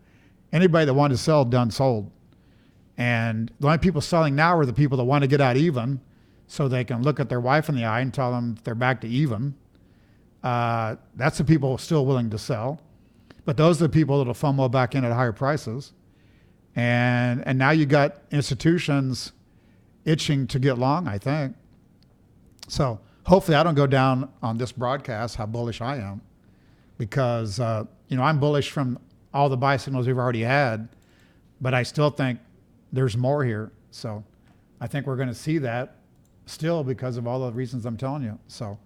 Anybody that wanted to sell, done sold. And the only people selling now are the people that want to get out even, so they can look at their wife in the eye and tell them they're back to even. That's the people still willing to sell. But those are the people that'll FOMO back in at higher prices. And now you got institutions itching to get long, I think. So hopefully I don't go down on this broadcast how bullish I am, because I'm bullish from all the buy signals we've already had, but I still think there's more here. So I think we're going to see that still because of all the reasons I'm telling you. So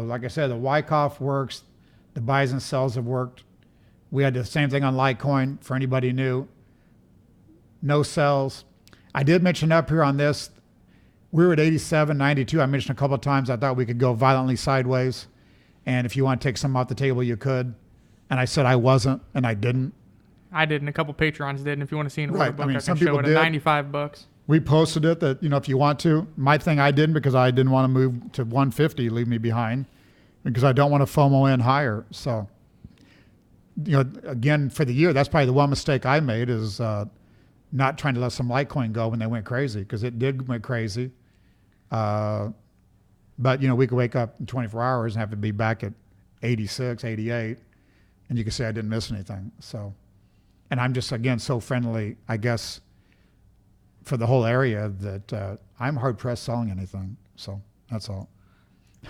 like I said, the Wyckoff works, the buys and sells have worked. We had the same thing on Litecoin for anybody new. No sells. I did mention up here on this, we were at 87, 92. I mentioned a couple of times I thought we could go violently sideways. And if you want to take some off the table, you could. And I said I wasn't, and I didn't. I did, and a couple Patrons did. And if you want to see an order book, I can some show people it did. at $95. We posted it that, if you want to. My thing I didn't because I didn't want to move to 150, leave me behind, because I don't want to FOMO in higher. So, again, for the year, that's probably the one mistake I made is not trying to let some Litecoin go when they went crazy, because it did went crazy. But, we could wake up in 24 hours and have to be back at 86, 88, and you could say I didn't miss anything. So, and I'm just, again, so friendly, I guess, for the whole area that I'm hard-pressed selling anything. So that's all.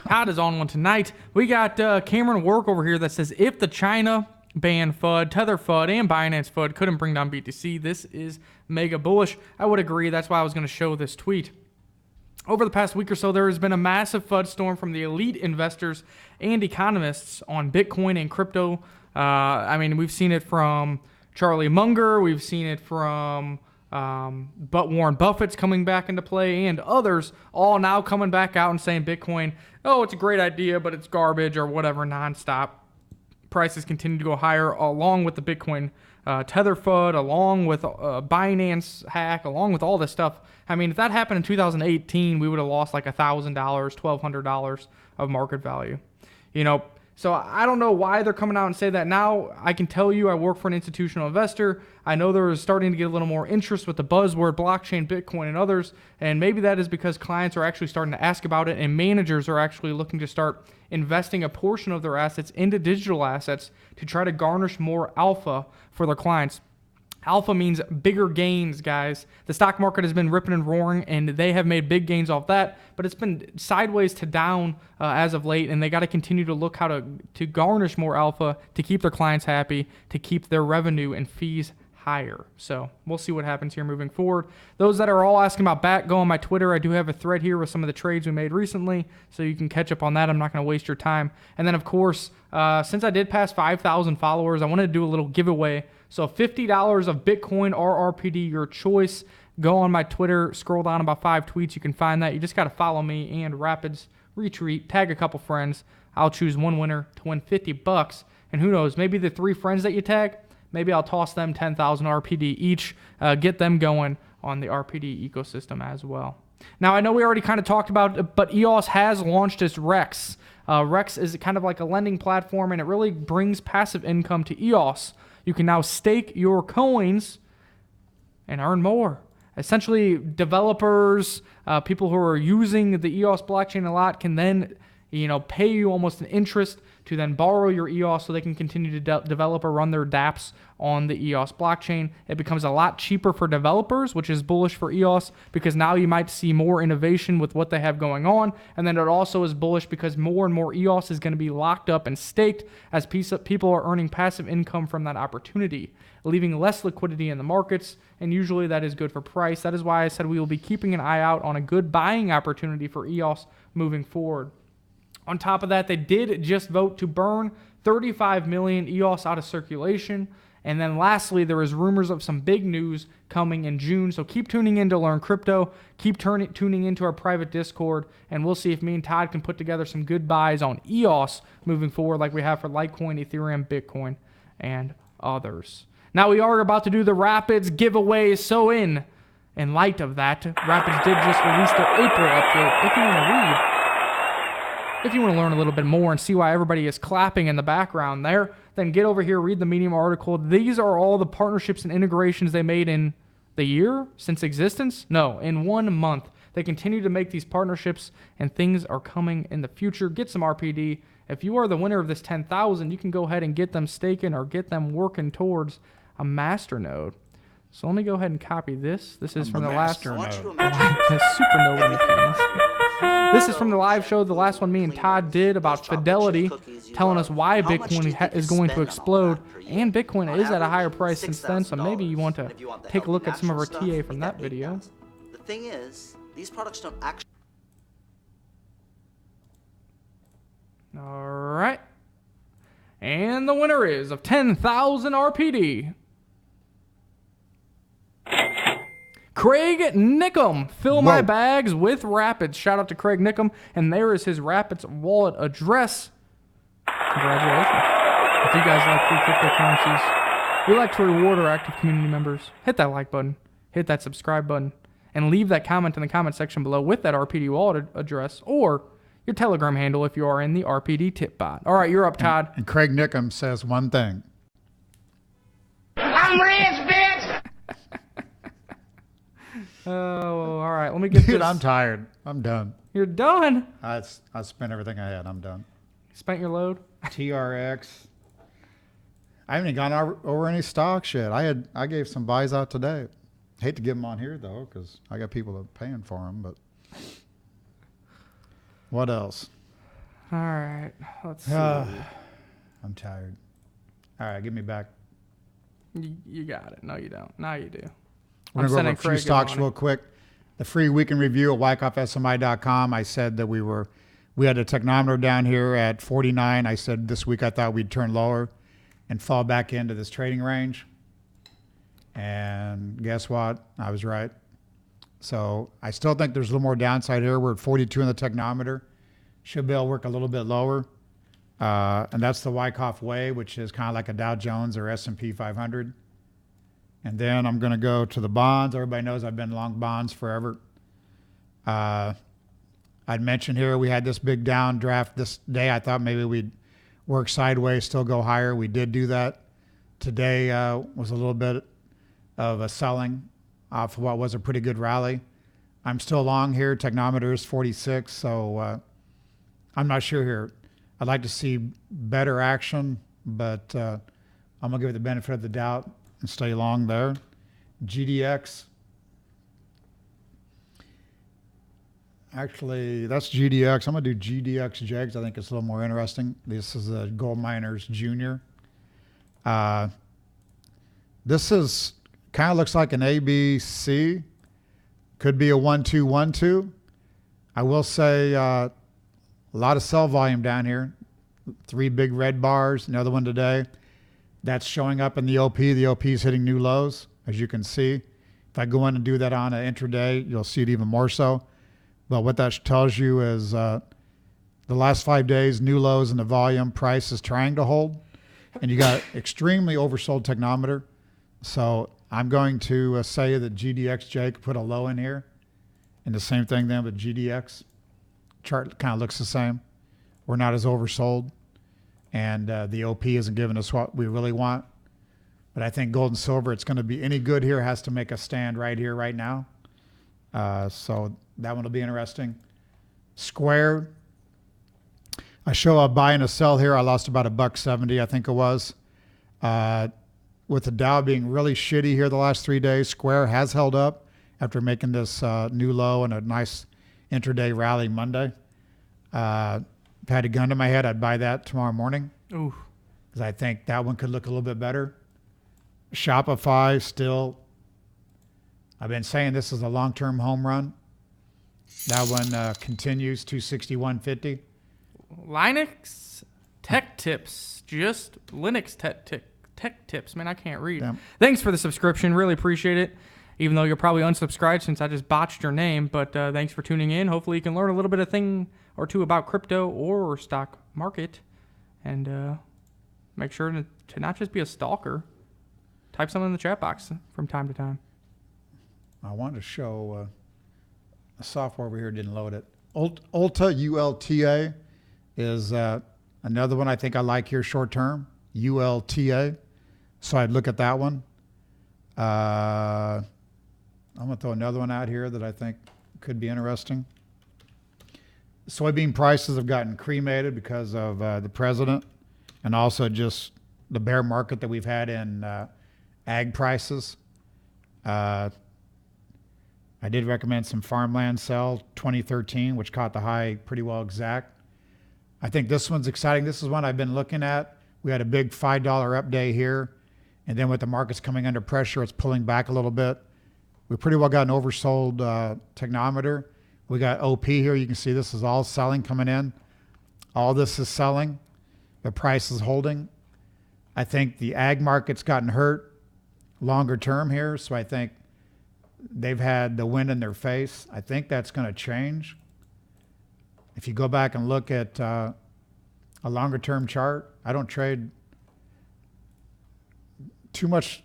Todd is on one tonight. We got Cameron Work over here that says, if the China ban FUD, Tether FUD, and Binance FUD couldn't bring down BTC, this is mega bullish. I would agree. That's why I was going to show this tweet. Over the past week or so, there has been a massive FUD storm from the elite investors and economists on Bitcoin and crypto. We've seen it from Charlie Munger. We've seen it from but Warren Buffett's coming back into play, and others all now coming back out and saying Bitcoin, oh, it's a great idea, but it's garbage or whatever, nonstop. Prices continue to go higher along with the Bitcoin Tether FUD, along with Binance hack, along with all this stuff. If that happened in 2018, we would have lost like $1,000, $1,200 of market value. So I don't know why they're coming out and say that now. I can tell you I work for an institutional investor. I know they're starting to get a little more interest with the buzzword blockchain, Bitcoin, and others. And maybe that is because clients are actually starting to ask about it, and managers are actually looking to start investing a portion of their assets into digital assets to try to garnish more alpha for their clients. Alpha means bigger gains, guys. The stock market has been ripping and roaring, and they have made big gains off that, but it's been sideways to down as of late, and they got to continue to look how to garnish more alpha to keep their clients happy, to keep their revenue and fees higher. So we'll see what happens here moving forward. Those that are all asking about BAT, go on my Twitter. I do have a thread here with some of the trades we made recently, so you can catch up on that. I'm not going to waste your time. And then, of course, since I did pass 5,000 followers, I wanted to do a little giveaway. So $50 of Bitcoin or RPD, your choice. Go on my Twitter, scroll down about 5 tweets. You can find that. You just got to follow me and Rapids Retreat. Tag a couple friends. I'll choose one winner to win $50. And who knows, maybe the 3 friends that you tag, maybe I'll toss them 10,000 RPD each. Get them going on the RPD ecosystem as well. Now, I know we already kind of talked about it, but EOS has launched its Rex. Rex is kind of like a lending platform, and it really brings passive income to EOS. You can now stake your coins and earn more. Essentially, developers, people who are using the EOS blockchain a lot can then, pay you almost an interest to then borrow your EOS so they can continue to develop or run their dApps on the EOS blockchain. It becomes a lot cheaper for developers, which is bullish for EOS because now you might see more innovation with what they have going on. And then it also is bullish because more and more EOS is going to be locked up and staked as people are earning passive income from that opportunity, leaving less liquidity in the markets. And usually that is good for price. That is why I said we will be keeping an eye out on a good buying opportunity for EOS moving forward. On top of that, they did just vote to burn 35 million EOS out of circulation. And then lastly, there is rumors of some big news coming in June. So keep tuning in to learn crypto. Keep tuning into our private Discord. And we'll see if me and Todd can put together some good buys on EOS moving forward like we have for Litecoin, Ethereum, Bitcoin, and others. Now we are about to do the Rapids giveaways. So in light of that, Rapids did just release their April update. If you want to learn a little bit more and see why everybody is clapping in the background there, then get over here, read the Medium article. These are all the partnerships and integrations they made in the year since existence? No, in 1 month. They continue to make these partnerships, and things are coming in the future. Get some RPD. If you are the winner of this 10,000, you can go ahead and get them staking or get them working towards a master node. So let me go ahead and copy this. This is from the last supernova. This is from the live show, the last one me and Todd did about Fidelity, telling us why Bitcoin is going to explode, and Bitcoin is at a higher price since then. So maybe you want to take a look at some of our TA from that video. The thing is, these products don't actually. All right, and the winner is of 10,000 RPD. Craig Nickham, fill my bags with Rapids. Shout out to Craig Nickham, and there is his Rapids wallet address. Congratulations. If you guys like free cryptocurrencies, we like to reward our active community members. Hit that like button, hit that subscribe button, and leave that comment in the comment section below with that RPD wallet address or your Telegram handle if you are in the RPD tip bot. All right, you're up, Todd. And Craig Nickham says one thing. I'm rich, bitch! Oh, all right. Let me get Dude, this. I'm tired. I'm done. You're done? I spent everything I had. I'm done. Spent your load? TRX. I haven't even gone over any stocks yet. I gave some buys out today. Hate to give them on here, though, because I got people that are paying for them. But what else? All right. Let's see. I'm tired. All right, give me back. You got it. No, you don't. Now you do. We're going to go over a few stocks real quick. The free weekend review at wyckoffsmi.com. I said that we had a technometer down here at 49. I said this week I thought we'd turn lower and fall back into this trading range. And guess what? I was right. So I still think there's a little more downside here. We're at 42 in the technometer. Should be able to work a little bit lower. And that's the Wyckoff way, which is kind of like a Dow Jones or S&P 500. And then I'm going to go to the bonds. Everybody knows I've been long bonds forever. I'd mentioned here we had this big downdraft this day. I thought maybe we'd work sideways, still go higher. We did do that. Today was a little bit of a selling off of what was a pretty good rally. I'm still long here. Technometer is 46, so I'm not sure here. I'd like to see better action, but I'm going to give it the benefit of the doubt and stay long there. GDX. Actually, that's GDX. I'm going to do GDX JEGS. I think it's a little more interesting. This is a Gold Miners Junior. This is kind of looks like an ABC. Could be a 1-2-1-2. I will say a lot of sell volume down here. 3 big red bars. Another one today. That's showing up in the OP. The OP is hitting new lows, as you can see. If I go in and do that on an intraday, you'll see it even more so. But what that tells you is the last 5 days, new lows in the volume, price is trying to hold. And you got extremely oversold technometer. So I'm going to say that GDXJ could put a low in here. And the same thing then with GDX. Chart kind of looks the same. We're not as oversold. And the OP isn't giving us what we really want. But I think gold and silver, it's going to be any good here, has to make a stand right here, right now. So that one will be interesting. Square. I show a buy and a sell here. I lost about $1.70, I think it was. With the Dow being really shitty here the last 3 days, Square has held up after making this new low and a nice intraday rally Monday. If I had a gun to my head, I'd buy that tomorrow morning. Ooh. Because I think that one could look a little bit better. Shopify still, I've been saying this is a long-term home run. That one continues, 261.50. Linux Tech Tips. Just Linux Tech Tips. Man, I can't read. Yeah. Thanks for the subscription. Really appreciate it. Even though you're probably unsubscribed since I just botched your name. But thanks for tuning in. Hopefully you can learn a little bit of thing or two about crypto or stock market. And make sure to not just be a stalker. Type something in the chat box from time to time. I wanted to show a software over here, didn't load it. Ulta, ULTA, is another one I think I like here short term. ULTA. So I'd look at that one. I'm going to throw another one out here that I think could be interesting. Soybean prices have gotten cremated because of the president and also just the bear market that we've had in ag prices. I did recommend some farmland sell 2013, which caught the high pretty well exact. I think this one's exciting. This is one I've been looking at. We had a big $5 up day here. And then with the markets coming under pressure, it's pulling back a little bit. We pretty well got an oversold technometer. We got OP here. You can see this is all selling coming in. All this is selling. The price is holding. I think the ag market's gotten hurt longer term here. So I think they've had the wind in their face. I think that's going to change. If you go back and look at a longer term chart, I don't trade too much,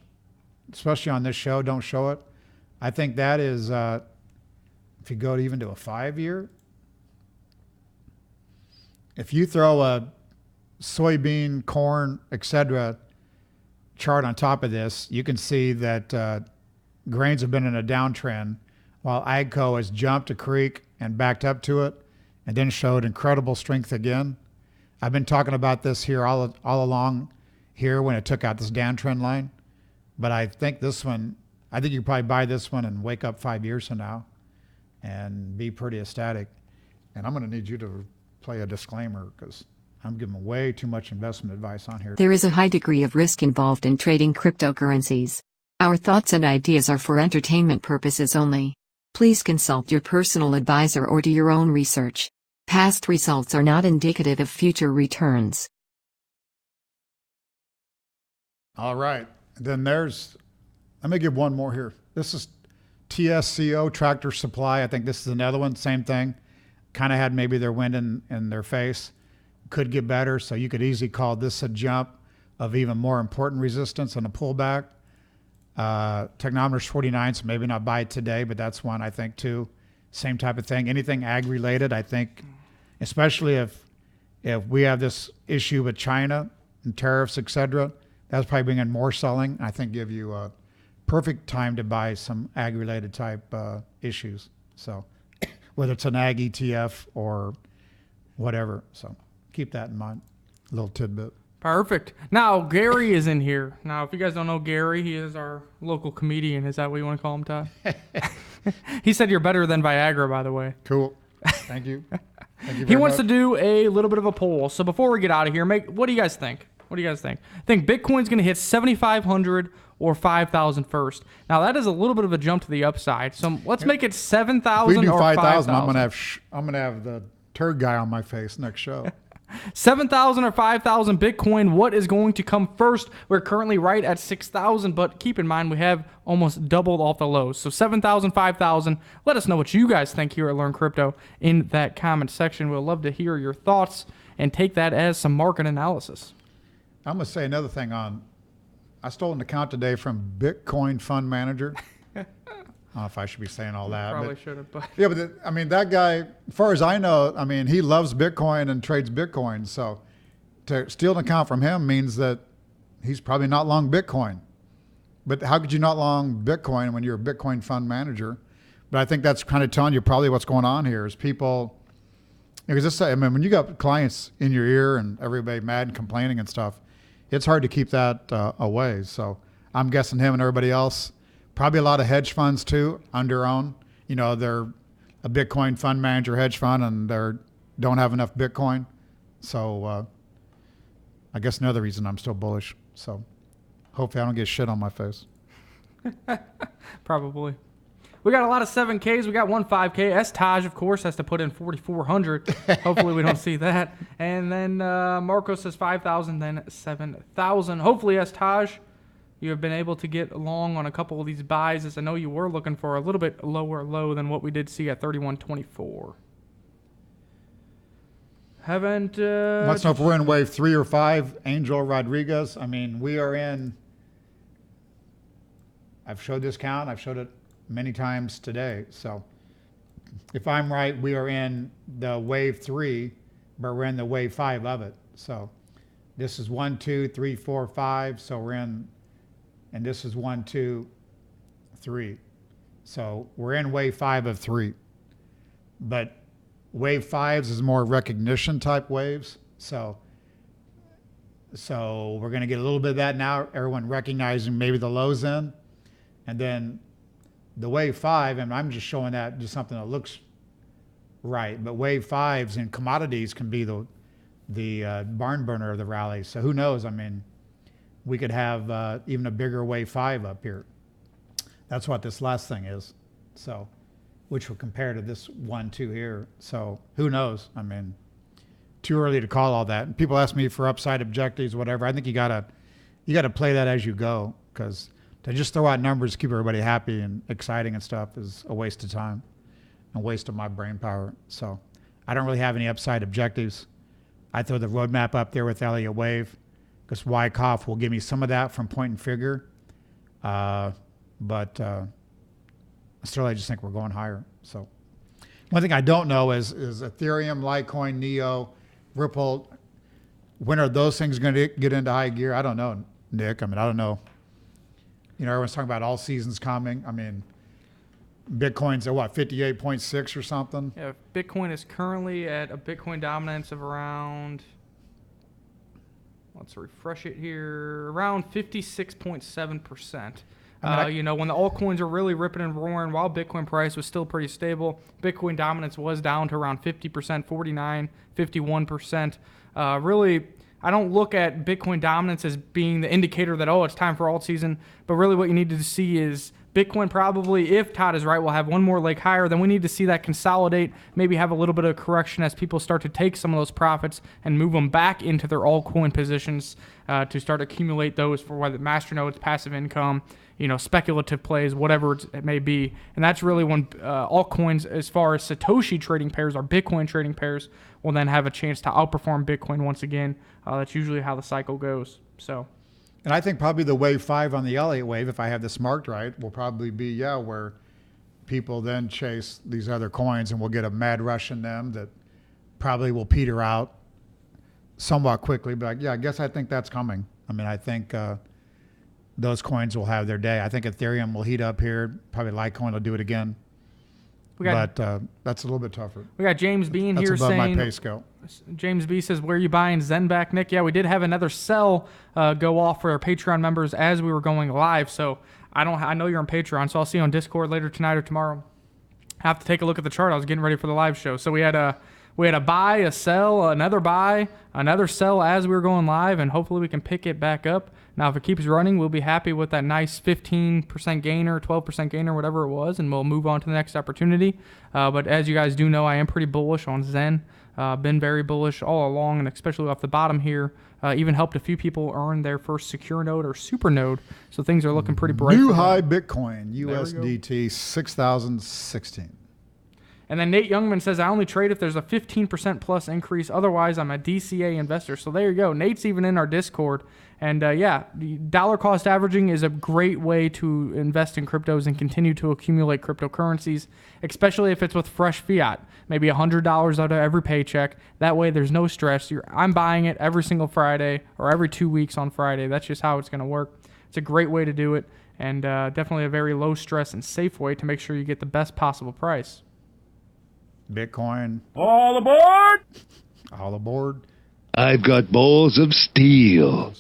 especially on this show. Don't show it. I think that is if you go even to a 5-year, if you throw a soybean, corn, etc. chart on top of this, you can see that grains have been in a downtrend while AGCO has jumped a creek and backed up to it and then showed incredible strength again. I've been talking about this here all along here when it took out this downtrend line. But I think this one, I think you probably buy this one and wake up 5 years from now and be pretty ecstatic. And I'm going to need you to play a disclaimer because I'm giving way too much investment advice on here. There is a high degree of risk involved in trading cryptocurrencies. Our thoughts and ideas are for entertainment purposes only. Please consult your personal advisor or do your own research. Past results are not indicative of future returns. All right. Then let me give one more here. This is TSCO, Tractor Supply. I think this is another one, same thing. Kind of had maybe their wind in their face. Could get better, so you could easily call this a jump of even more important resistance and a pullback. Technometer's 49, so maybe not buy it today, but that's one I think too. Same type of thing. Anything ag related, I think, especially if we have this issue with China and tariffs, etc., that's probably bringing more selling. I think give you a perfect time to buy some ag related type issues. So whether it's an ag ETF or whatever. So keep that in mind. A little tidbit. Perfect. Now, Gary is in here. Now, if you guys don't know Gary, he is our local comedian. Is that what you want to call him, Todd? He said you're better than Viagra, by the way. Cool. Thank you. Thank you He very wants much. to do a little bit of a poll. So before we get out of here, what do you guys think? What do you guys think? Think Bitcoin's going to hit 7,500 or 5,000 first. Now, that is a little bit of a jump to the upside. So let's make it 7,000 or 5,000. I'm gonna have the turd guy on my face next show. 7,000 or 5,000 Bitcoin, what is going to come first? We're currently right at 6,000, but keep in mind we have almost doubled off the lows. So 7,000, 5,000. Let us know what you guys think here at Learn Crypto in that comment section. We'll love to hear your thoughts and take that as some market analysis. I'm going to say another thing I stole an account today from Bitcoin Fund Manager. I don't know if I should be saying all that. Probably should have. But yeah, but that guy, as far as I know, he loves Bitcoin and trades Bitcoin. So to steal an account from him means that he's probably not long Bitcoin. But how could you not long Bitcoin when you're a Bitcoin fund manager? But I think that's kind of telling you probably what's going on here is people, because when you got clients in your ear and everybody mad and complaining and stuff, it's hard to keep that away. So I'm guessing him and everybody else, probably a lot of hedge funds too, under own. They're a Bitcoin fund manager hedge fund and they don't have enough Bitcoin. So I guess another reason I'm still bullish. So hopefully I don't get shit on my face. Probably. We got a lot of 7Ks. We got one 5K. Taj, of course, has to put in 4,400. Hopefully we don't see that. And then Marco says 5,000, then 7,000. Hopefully, Taj, you have been able to get along on a couple of these buys, as I know you were looking for a little bit lower low than what we did see at 31.24. Haven't... Let's know if we're in wave 3 or 5. Angel Rodriguez. We are in... I've showed this count. I've showed it many times today. So if I'm right, we are in the wave 3, but we're in the wave 5 of it. So this is 1, 2, 3, 4, 5. So we're in, and this is 1, 2, 3. So we're in wave 5 of 3. But wave 5s is more recognition type waves. So we're going to get a little bit of that now. Everyone recognizing maybe the lows in. And then the wave 5, and I'm just showing that just something that looks right, but wave 5s in commodities can be the barn burner of the rally. So who knows? We could have even a bigger wave 5 up here. That's what this last thing is. So, which will compare to this 1, 2 here. So who knows? Too early to call all that. And people ask me for upside objectives, whatever. I think you gotta play that as you go, because to just throw out numbers to keep everybody happy and exciting and stuff is a waste of time and a waste of my brain power. So I don't really have any upside objectives. I throw the roadmap up there with Elliott Wave because Wyckoff will give me some of that from point and figure. But still, I just think we're going higher. So One thing I don't know is Ethereum, Litecoin, Neo, Ripple, when are those things going to get into high gear? I don't know, Nick. I mean, I don't know. You know, everyone's talking about all seasons coming. I mean, Bitcoin's at what, 58.6 or something? Yeah, Bitcoin is currently at a Bitcoin dominance of around, let's refresh it here, around 56.7%. You know, when the altcoins are really ripping and roaring, while Bitcoin price was still pretty stable, Bitcoin dominance was down to around 50%, 49, 51%. Really, I don't look at Bitcoin dominance as being the indicator that, oh, it's time for alt season. But really what you need to see is Bitcoin probably, if Todd is right, will have one more leg higher. Then we need to see that consolidate, maybe have a little bit of correction as people start to take some of those profits and move them back into their altcoin positions to start accumulate those for whether masternodes, passive income, you know, speculative plays, whatever it may be. And that's really when altcoins, as far as Satoshi trading pairs or Bitcoin trading pairs, will then have a chance to outperform Bitcoin once again. That's usually how the cycle goes. So, and I think probably the wave 5 on the Elliott wave, if I have this marked right, will probably be, where people then chase these other coins and we'll get a mad rush in them that probably will peter out somewhat quickly. But yeah, I think that's coming. I mean, I think those coins will have their day. I think Ethereum will heat up here. Probably Litecoin will do it again. But that's a little bit tougher. We got James B in here saying, that's above my pay scale. James B says, where are you buying Zen back, Nick? Yeah, we did have another sell go off for our Patreon members as we were going live. So I know you're on Patreon, so I'll see you on Discord later tonight or tomorrow. I have to take a look at the chart. I was getting ready for the live show. So we had a buy, a sell, another buy, another sell as we were going live, and hopefully we can pick it back up. Now, if it keeps running, we'll be happy with that nice 15% gainer, 12% gainer, whatever it was, and we'll move on to the next opportunity. But as you guys do know, I am pretty bullish on Zen. Been very bullish all along, and especially off the bottom here. Even helped a few people earn their first secure node or super node. So things are looking pretty bright. New high Bitcoin, USDT 6,016. And then Nate Youngman says, I only trade if there's a 15% plus increase. Otherwise, I'm a DCA investor. So there you go. Nate's even in our Discord. And dollar cost averaging is a great way to invest in cryptos and continue to accumulate cryptocurrencies, especially if it's with fresh fiat. Maybe $100 out of every paycheck. That way there's no stress. I'm buying it every single Friday or every 2 weeks on Friday. That's just how it's going to work. It's a great way to do it, and definitely a very low stress and safe way to make sure you get the best possible price. Bitcoin. All aboard! All aboard. I've got balls of steel.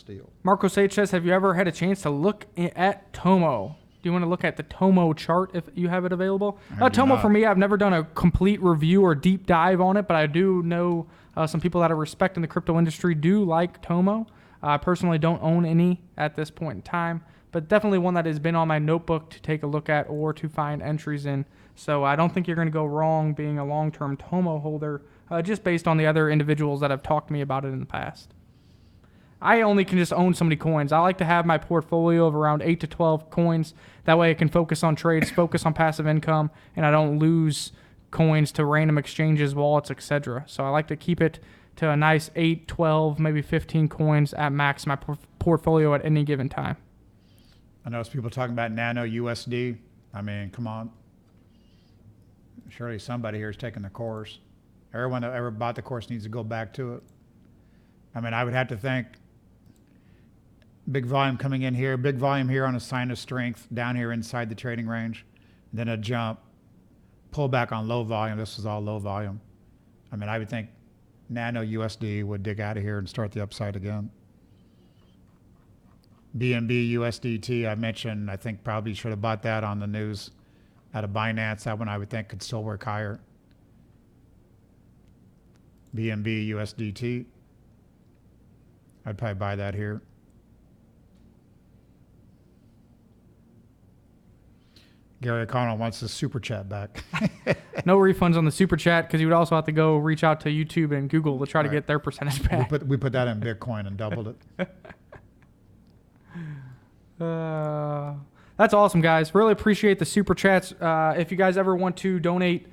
Marcos H says, have you ever had a chance to look at Tomo? Do you want to look at the Tomo chart if you have it available? Tomo, for me, I've never done a complete review or deep dive on it, but I do know some people that I respect in the crypto industry do like Tomo. I personally don't own any at this point in time, but definitely one that has been on my notebook to take a look at or to find entries in. So I don't think you're going to go wrong being a long-term Tomo holder, just based on the other individuals that have talked to me about it in the past. I only can just own so many coins. I like to have my portfolio of around 8 to 12 coins. That way I can focus on trades, focus on passive income, and I don't lose coins to random exchanges, wallets, etc. So I like to keep it to a nice 8, 12, maybe 15 coins at max my portfolio at any given time. I know people talking about Nano USD. I mean, come on. Surely somebody here is taking the course. Everyone that ever bought the course needs to go back to it. I mean, I would have to think big volume coming in here, big volume here on a sign of strength down here inside the trading range, then a jump, pull back on low volume. This is all low volume. I mean, I would think Nano USD would dig out of here and start the upside again. BNB USDT, I mentioned, I think probably should have bought that on the news out of Binance. That one I would think could still work higher. BNB USDT. I'd probably buy that here. Gary O'Connell wants the super chat back. No refunds on the super chat because you would also have to go reach out to YouTube and Google to try to get their percentage back. We put that in Bitcoin and doubled it. That's awesome, guys. Really appreciate the super chats. If you guys ever want to donate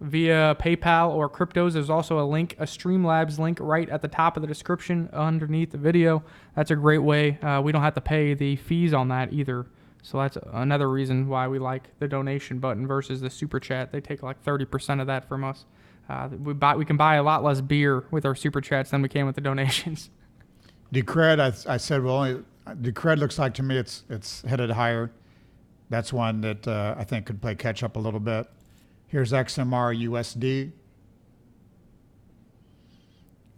via PayPal or cryptos, there's also a link, a Streamlabs link right at the top of the description underneath the video. That's a great way. We don't have to pay the fees on that either. So that's another reason why we like the donation button versus the super chat. They take like 30% of that from us. We can buy a lot less beer with our super chats than we can with the donations. Decred, I said, well, Decred looks like to me it's headed higher. That's one that I think could play catch up a little bit. Here's XMR USD.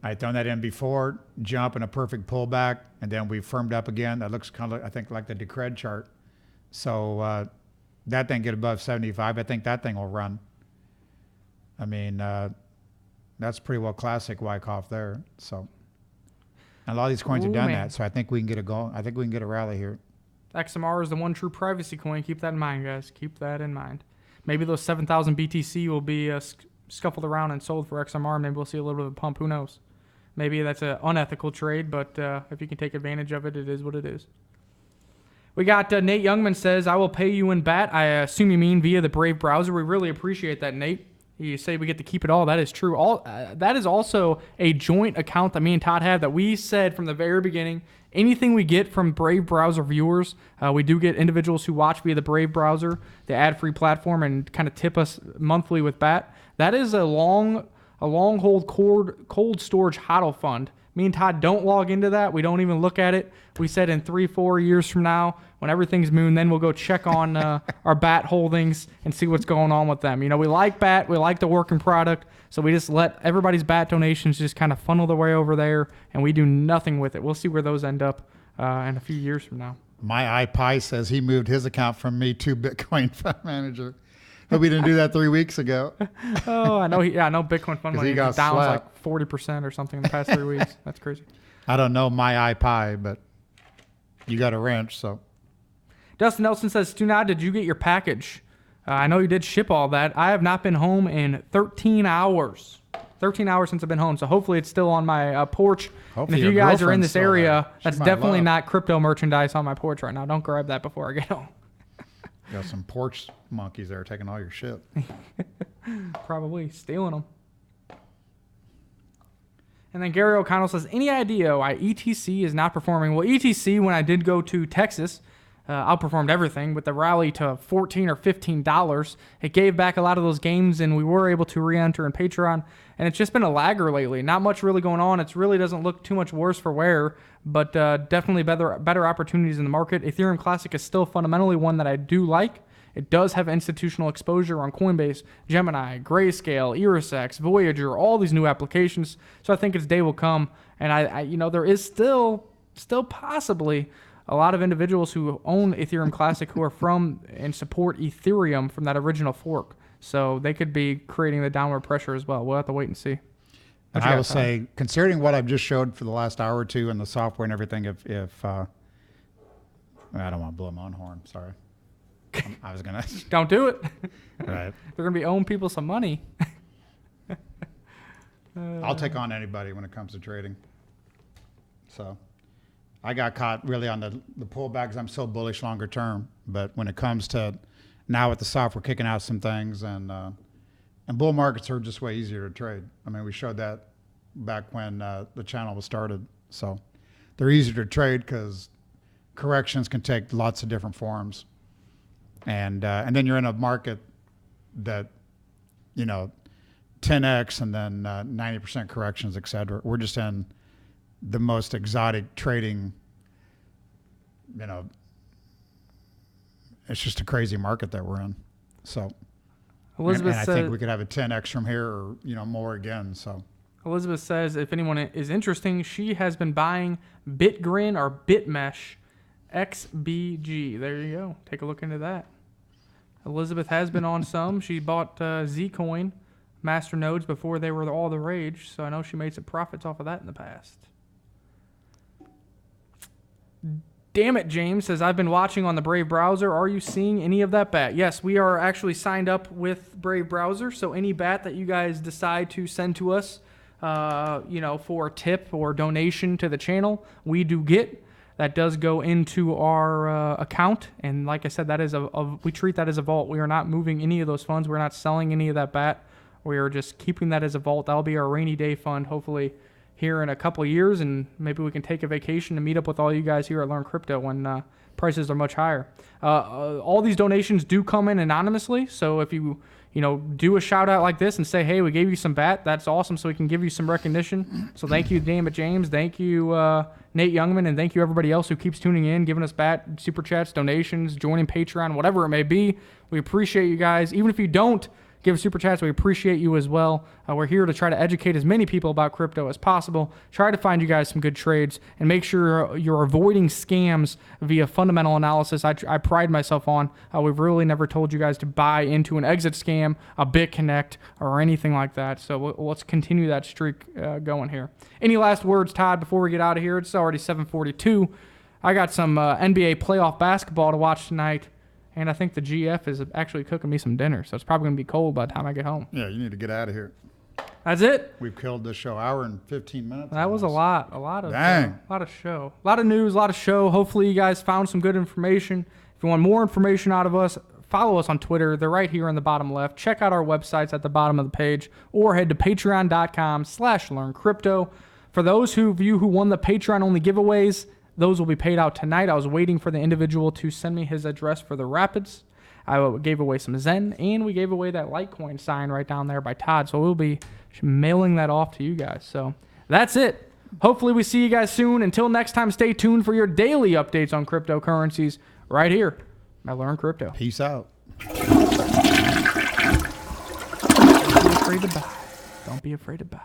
I had thrown that in before, jump and a perfect pullback, and then we firmed up again. That looks kind of, I think, like the Decred chart. So that thing get above 75. I think that thing will run. I mean, that's pretty well classic Wyckoff there. So, and a lot of these coins have done that. So I think we can get a goal. I think we can get a rally here. XMR is the one true privacy coin. Keep that in mind, guys. Keep that in mind. Maybe those 7,000 BTC will be scuffled around and sold for XMR. Maybe we'll see a little bit of a pump. Who knows? Maybe that's an unethical trade, but if you can take advantage of it, it is what it is. We got Nate Youngman says, I will pay you in BAT. I assume you mean via the Brave browser. We really appreciate that, Nate. You say we get to keep it all. That is true. That is also a joint account that me and Todd have that we said from the very beginning, anything we get from Brave browser viewers, we do get individuals who watch via the Brave browser, the ad-free platform, and kind of tip us monthly with BAT. That is a long hold cold storage hodl fund. Me and Todd don't log into that. We don't even look at it. We said in 3-4 years from now, when everything's moon, then we'll go check on our BAT holdings and see what's going on with them. You know, we like BAT. We like the working product. So we just let everybody's BAT donations just kind of funnel their way over there, and we do nothing with it. We'll see where those end up in a few years from now. My iPie says he moved his account from me to Bitcoin Fund Manager. But we didn't do that 3 weeks ago. Oh, I know. I know Bitcoin Fund Manager is down slapped. like 40% or something in the past 3 weeks. That's crazy. I don't know my iPie, but you got a wrench, so. Dustin Nelson says, Stunad, did you get your package? I know you did ship all that. I have not been home in 13 hours. 13 hours since I've been home, so hopefully it's still on my porch. Hopefully and if you guys are in this area, that's definitely love. not crypto merchandise on my porch right now. Don't grab that before I get home. Got some porch monkeys there taking all your shit. Probably stealing them. And then Gary O'Connell says, any idea why ETC is not performing? Well, ETC, when I did go to Texas, outperformed everything with the rally to $14 or $15. It gave back a lot of those gains, and we were able to re-enter in Patreon. And it's just been a lagger lately. Not much really going on. It really doesn't look too much worse for wear, but definitely better opportunities in the market. Ethereum Classic is still fundamentally one that I do like. It does have institutional exposure on Coinbase, Gemini, Grayscale, ErisX, Voyager, all these new applications. So I think its day will come. And I there is still possibly a lot of individuals who own Ethereum Classic who are from and support Ethereum from that original fork. So they could be creating the downward pressure as well. We'll have to wait and see. And I will say, considering what I've just showed for the last hour or two and the software and everything, if I don't want to blow my own horn, sorry. I was going to. Don't do it. Right. They're going to be owing people some money. I'll take on anybody when it comes to trading. So I got caught really on the pullbacks. I'm so bullish longer term. But when it comes to now with the software kicking out some things and bull markets are just way easier to trade. I mean, we showed that back when the channel was started. So they're easier to trade because corrections can take lots of different forms. And then you're in a market that, 10x and then 90% corrections, et cetera. We're just in the most exotic trading, it's just a crazy market that we're in. So Elizabeth and I think we could have a 10x from here or, more again. So Elizabeth says if anyone is interested, she has been buying BitGrin or BitMesh XBG. There you go. Take a look into that. Elizabeth has been on some. She bought Zcoin masternodes before they were all the rage, so I know she made some profits off of that in the past. Damn it, James says, I've been watching on the Brave browser. Are you seeing any of that BAT? Yes, we are actually signed up with Brave browser, so any BAT that you guys decide to send to us, for a tip or donation to the channel, we do get. That does go into our account, and like I said, that is we treat that as a vault. We are not moving any of those funds. We're not selling any of that BAT. We are just keeping that as a vault. That'll be our rainy day fund, hopefully here in a couple of years, and maybe we can take a vacation and meet up with all you guys here at Learn Crypto when prices are much higher. All these donations do come in anonymously, so if you do a shout out like this and say, hey, we gave you some BAT, that's awesome, so we can give you some recognition. So thank you, Damn It James. Thank you, Nate Youngman, and thank you everybody else who keeps tuning in, giving us BAT, super chats, donations, joining Patreon, whatever it may be. We appreciate you guys. Even if you don't give super chats, we appreciate you as well. We're here to try to educate as many people about crypto as possible, try to find you guys some good trades, and make sure you're avoiding scams via fundamental analysis. I pride myself on. We've really never told you guys to buy into an exit scam, a BitConnect, or anything like that. So let's continue that streak going here. Any last words, Todd, before we get out of here? It's already 7:42. I got some NBA playoff basketball to watch tonight. And I think the GF is actually cooking me some dinner, so it's probably going to be cold by the time I get home. Yeah, you need to get out of here. That's it? We've killed this show, hour and 15 minutes. That was a lot of Dang. A lot of show. A lot of news, a lot of show. Hopefully you guys found some good information. If you want more information out of us, follow us on Twitter. They're right here in the bottom left. Check out our websites at the bottom of the page, or head to patreon.com/learncrypto. For those of you who won the Patreon-only giveaways, those will be paid out tonight. I was waiting for the individual to send me his address for the Rapids. I gave away some Zen, and we gave away that Litecoin sign right down there by Todd. So we'll be mailing that off to you guys. So that's it. Hopefully we see you guys soon. Until next time, stay tuned for your daily updates on cryptocurrencies right here at Learn Crypto. Peace out. Don't be afraid to buy. Don't be afraid to buy.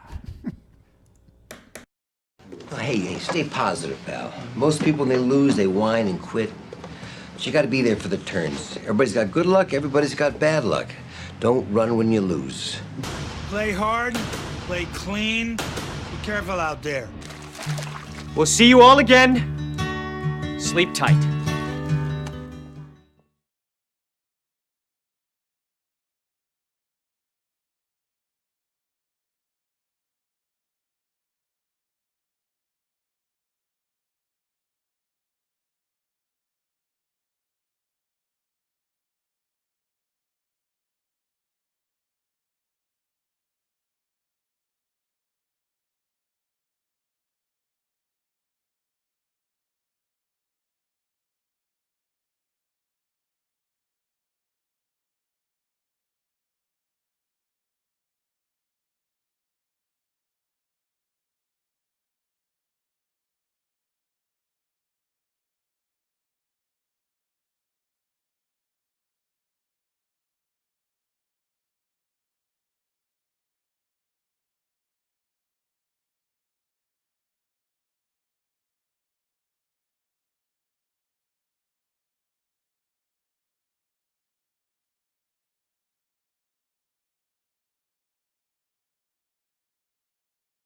Hey, stay positive, pal. Most people, when they lose, they whine and quit. But you gotta be there for the turns. Everybody's got good luck, everybody's got bad luck. Don't run when you lose. Play hard, play clean. Be careful out there. We'll see you all again. Sleep tight.